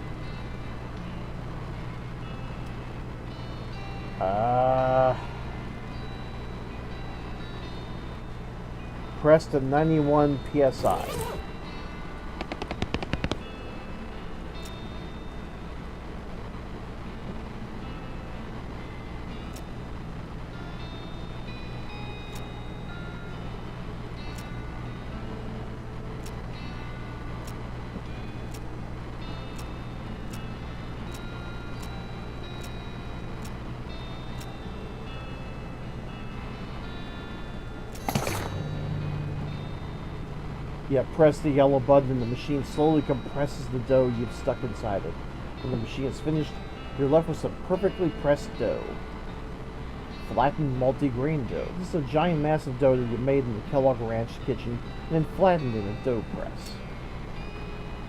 Pressed to 91 psi. Yeah, press the yellow button and the machine slowly compresses the dough you've stuck inside it. When the machine is finished, you're left with some perfectly pressed dough. Flattened multi-grain dough. This is a giant mass of dough that you made in the Kellogg Ranch kitchen and then flattened in a dough press.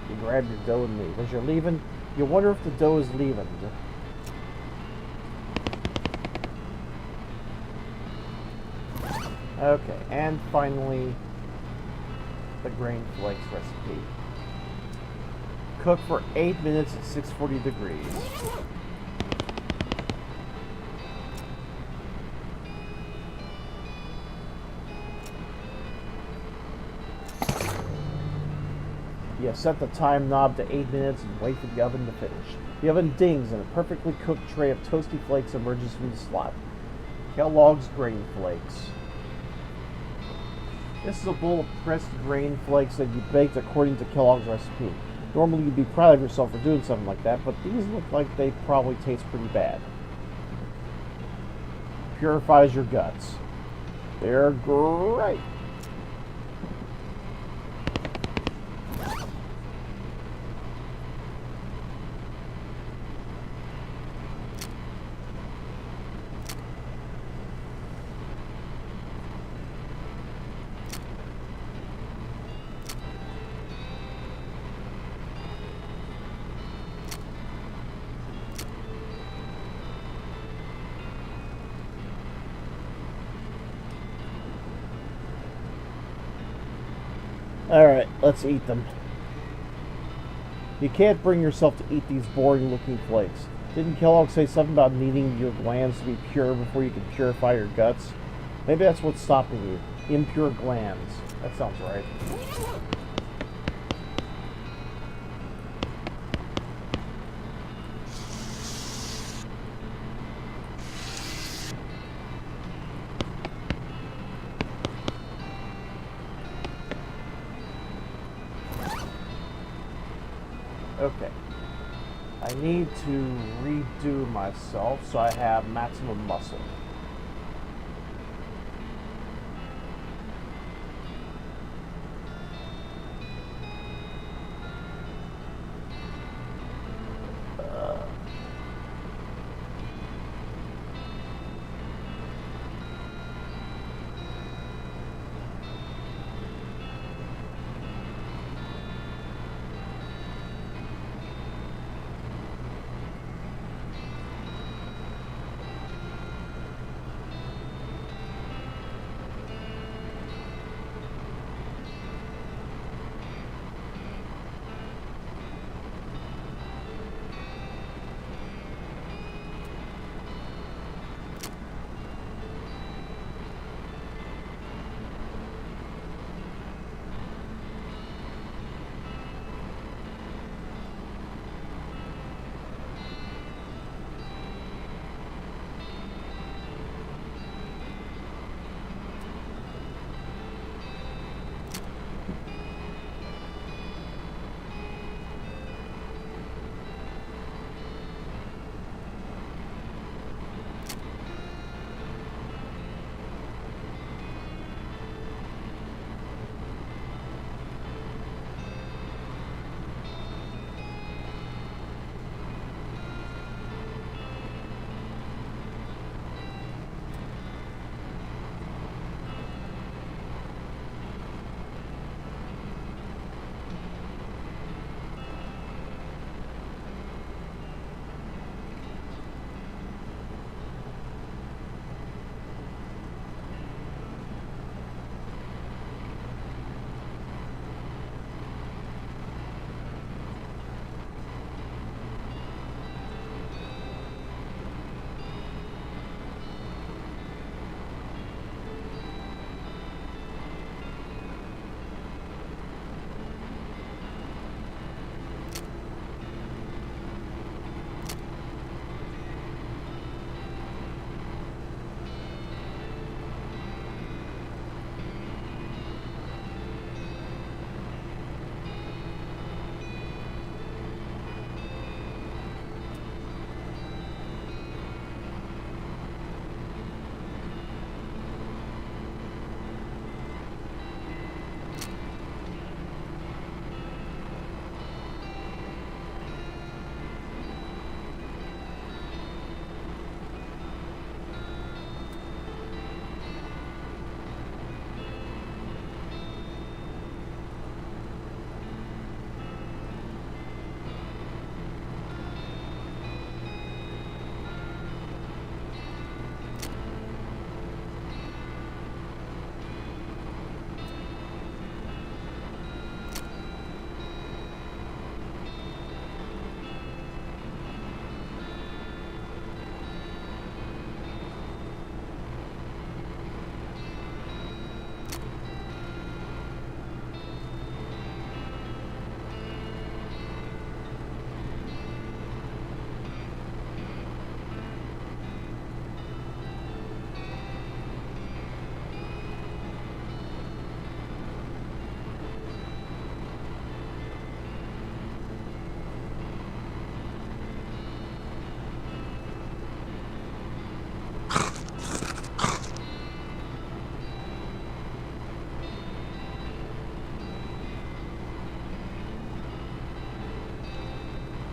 You grab your dough and leave. As you're leaving, you wonder if the dough is leaving. Okay, and finally, the grain flakes recipe. Cook for 8 minutes at 640 degrees. You set the time knob to 8 minutes and wait for the oven to finish. The oven dings and a perfectly cooked tray of toasty flakes emerges from the slot. Kellogg's Grain Flakes. This is a bowl of pressed grain flakes that you baked according to Kellogg's recipe. Normally you'd be proud of yourself for doing something like that, but these look like they probably taste pretty bad. Purifies your guts. They're great. Alright, let's eat them. You can't bring yourself to eat these boring looking flakes. Didn't Kellogg say something about needing your glands to be pure before you can purify your guts? Maybe that's what's stopping you. Impure glands. That sounds right. Okay. I need to redo myself so I have maximum muscle.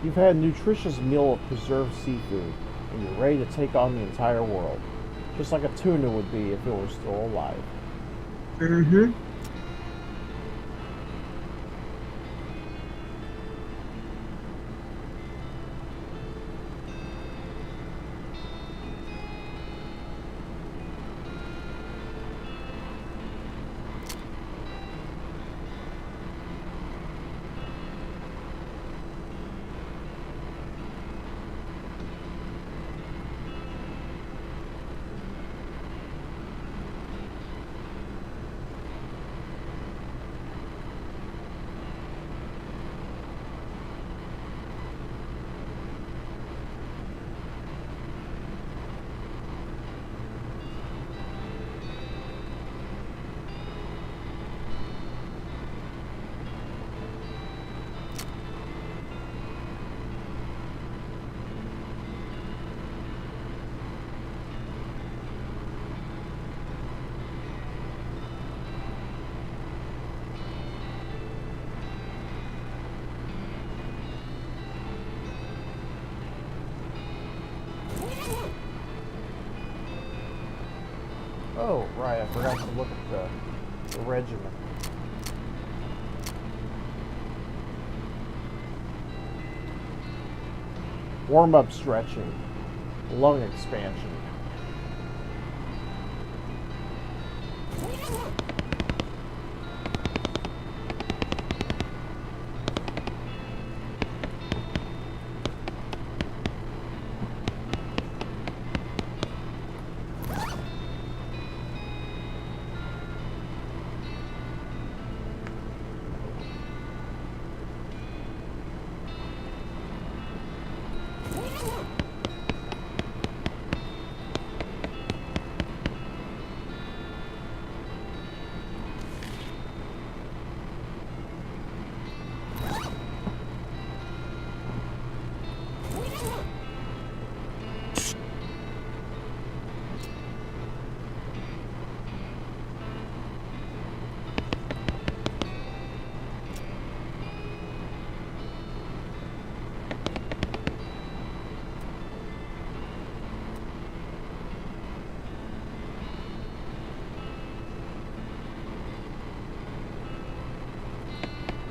You've had a nutritious meal of preserved seafood, and you're ready to take on the entire world. Just like a tuna would be if it were still alive. Mm-hmm. Oh, right, I forgot to look at the regiment. Warm-up stretching. Lung expansion.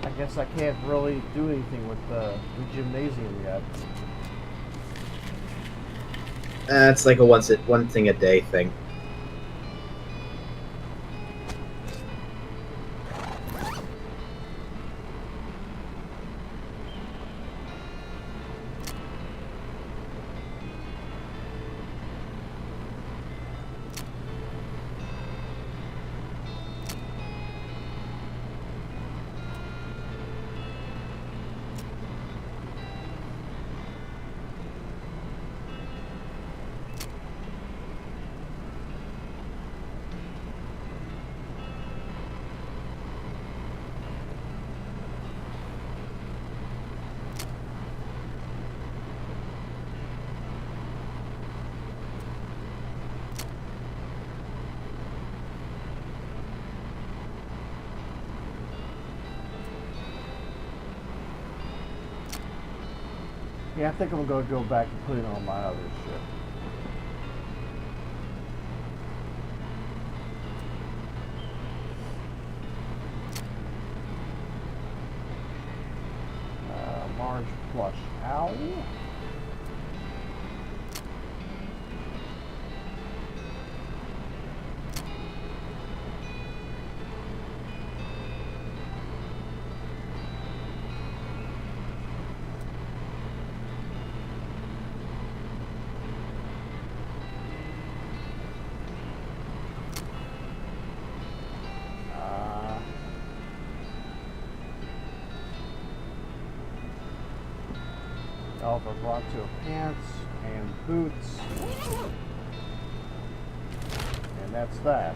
I guess I can't really do anything with the gymnasium yet. It's like a one thing a day thing. Yeah, I think I'm going to go back and put it on my other ship. Large plush owl. Alpha brought to pants and boots. And that's that.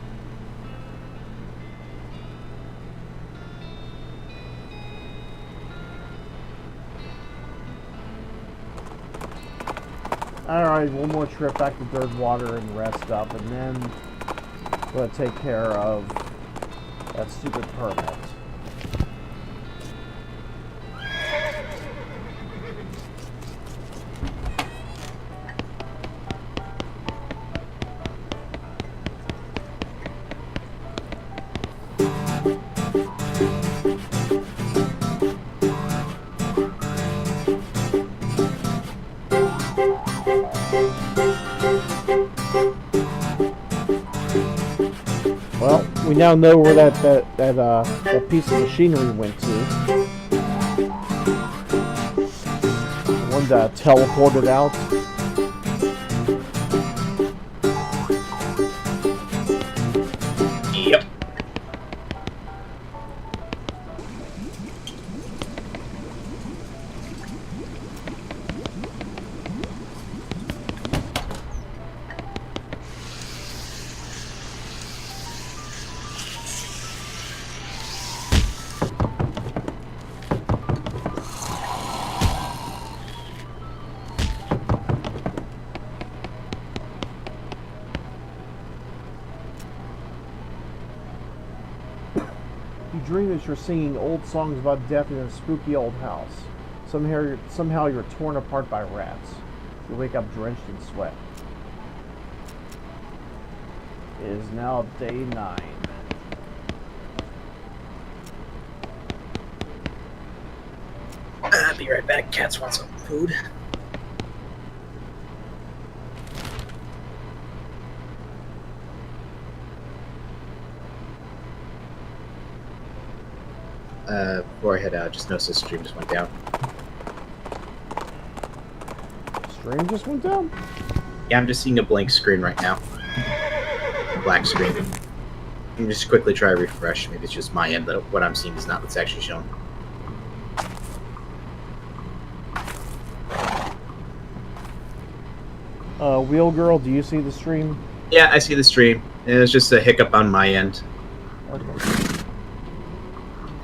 Alright, one more trip back to Birdwater and rest up, and then we'll take care of that stupid permit. now know where that piece of machinery went to. One that teleported out. Yep. You dream that you're singing old songs about death in a spooky old house. Somehow you're torn apart by rats. You wake up drenched in sweat. It is now day 9. I'll be right back. Cats want some food. Before I head out, just noticed the stream just went down. Stream just went down? Yeah, I'm just seeing a blank screen right now. A black screen. I'm just quickly try to refresh. Maybe it's just my end, but what I'm seeing is not what's actually shown. Wheel Girl, do you see the stream? Yeah, I see the stream. And it's just a hiccup on my end.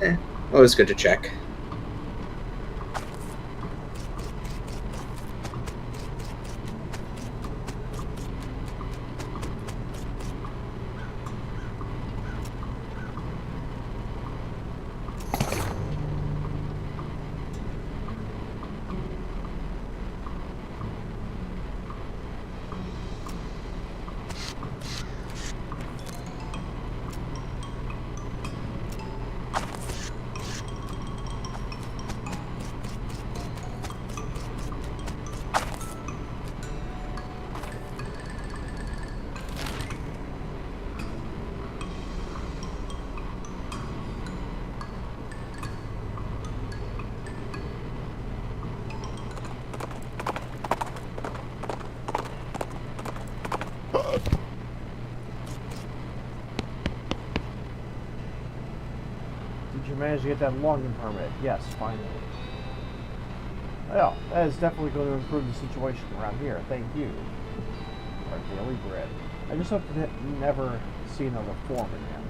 Okay. Always good to check. Did you manage to get that logging permit? Yes, finally. Well, that is definitely going to improve the situation around here. Thank you. Our daily bread. I just hope to never see another form again.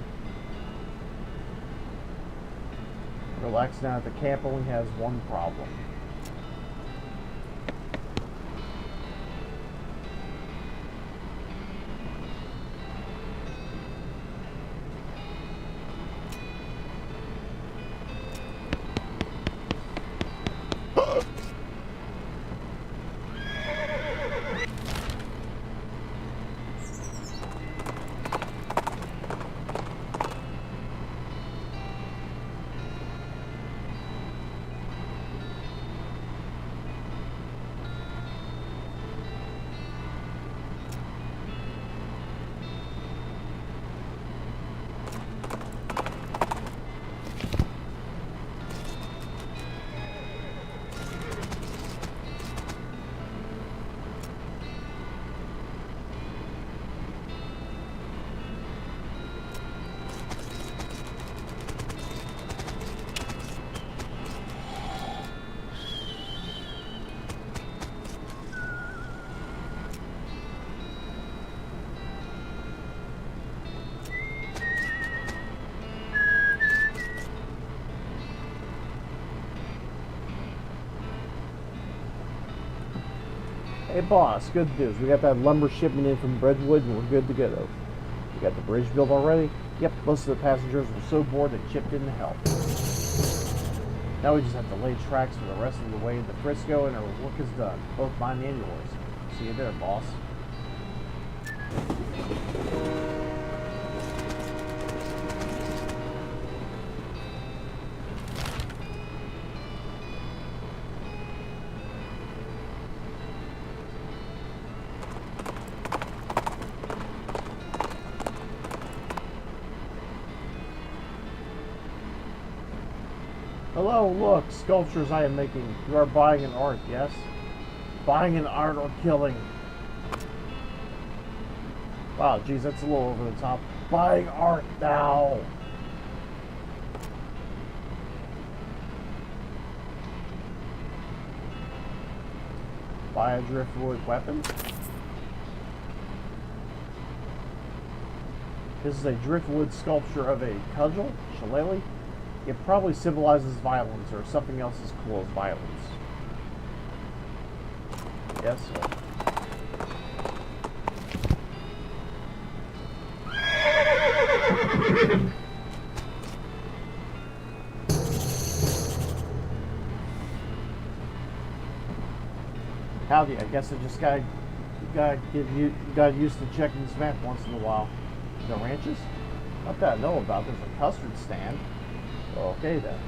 Relax now, the camp only has one problem. Hey boss, good news. We got that lumber shipment in from Bridgewood and we're good to go. We got the bridge built already. Yep, most of the passengers were so bored they chipped in to help. Now we just have to lay tracks for the rest of the way to Frisco and our work is done. Both mine and yours. See you there, boss. Hello, look, sculptures I am making. You are buying an art, yes? Buying an art or killing. Wow, geez, that's a little over the top. Buying art now! Buy a driftwood weapon. This is a driftwood sculpture of a cudgel, shillelagh. It probably symbolizes violence or something else as cool as violence. Yes, sir. Howdy, I guess I just got used to checking this map once in a while. The ranches? Not that I know about. There's a custard stand. Okay then.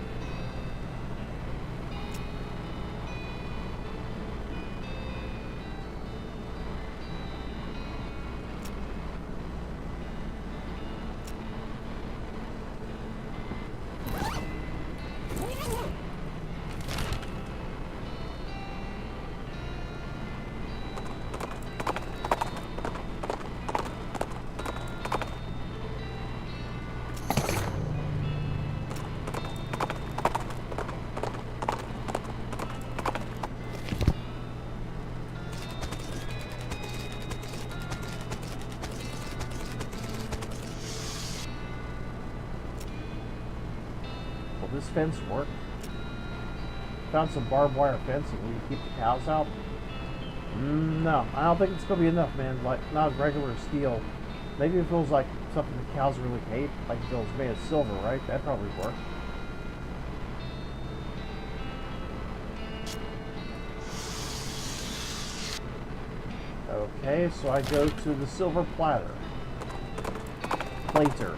Will this fence work? Found some barbed wire fencing. Will you keep the cows out? No, I don't think it's gonna be enough, man. Like, not regular steel. Maybe it feels like something the cows really hate. Like if it was made of silver, right? That'd probably work. Okay, so I go to the silver platter. Plater.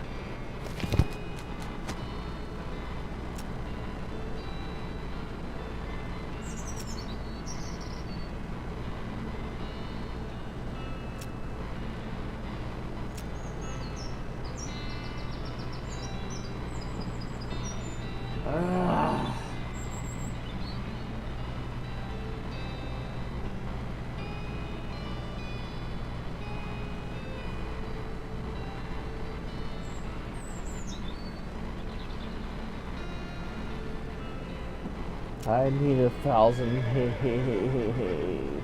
I need 1,000 hate.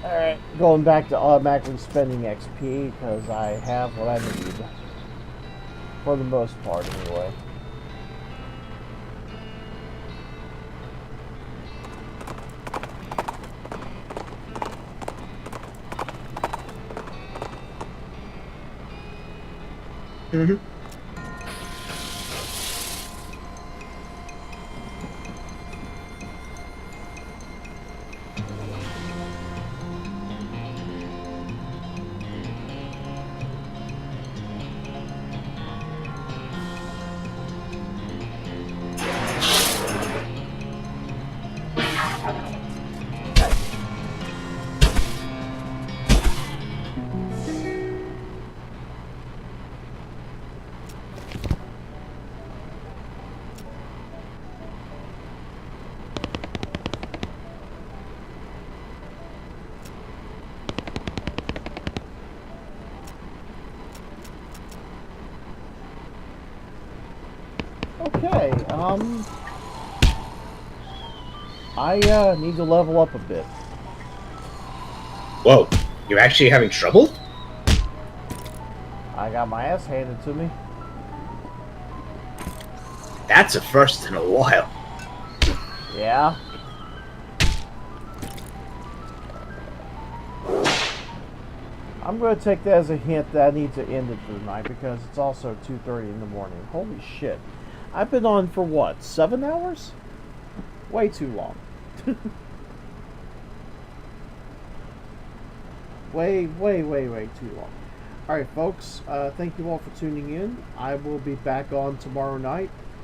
Alright, going back to automatically spending XP because I have what I need. For the most part, anyway. Mm-hmm. Okay, I need to level up a bit. Whoa, you're actually having trouble? I got my ass handed to me. That's a first in a while. Yeah. I'm going to take that as a hint that I need to end it for the night because it's also 2:30 in the morning. Holy shit. I've been on for what, 7 hours? Way too long. way too long. Alright folks, thank you all for tuning in. I will be back on tomorrow night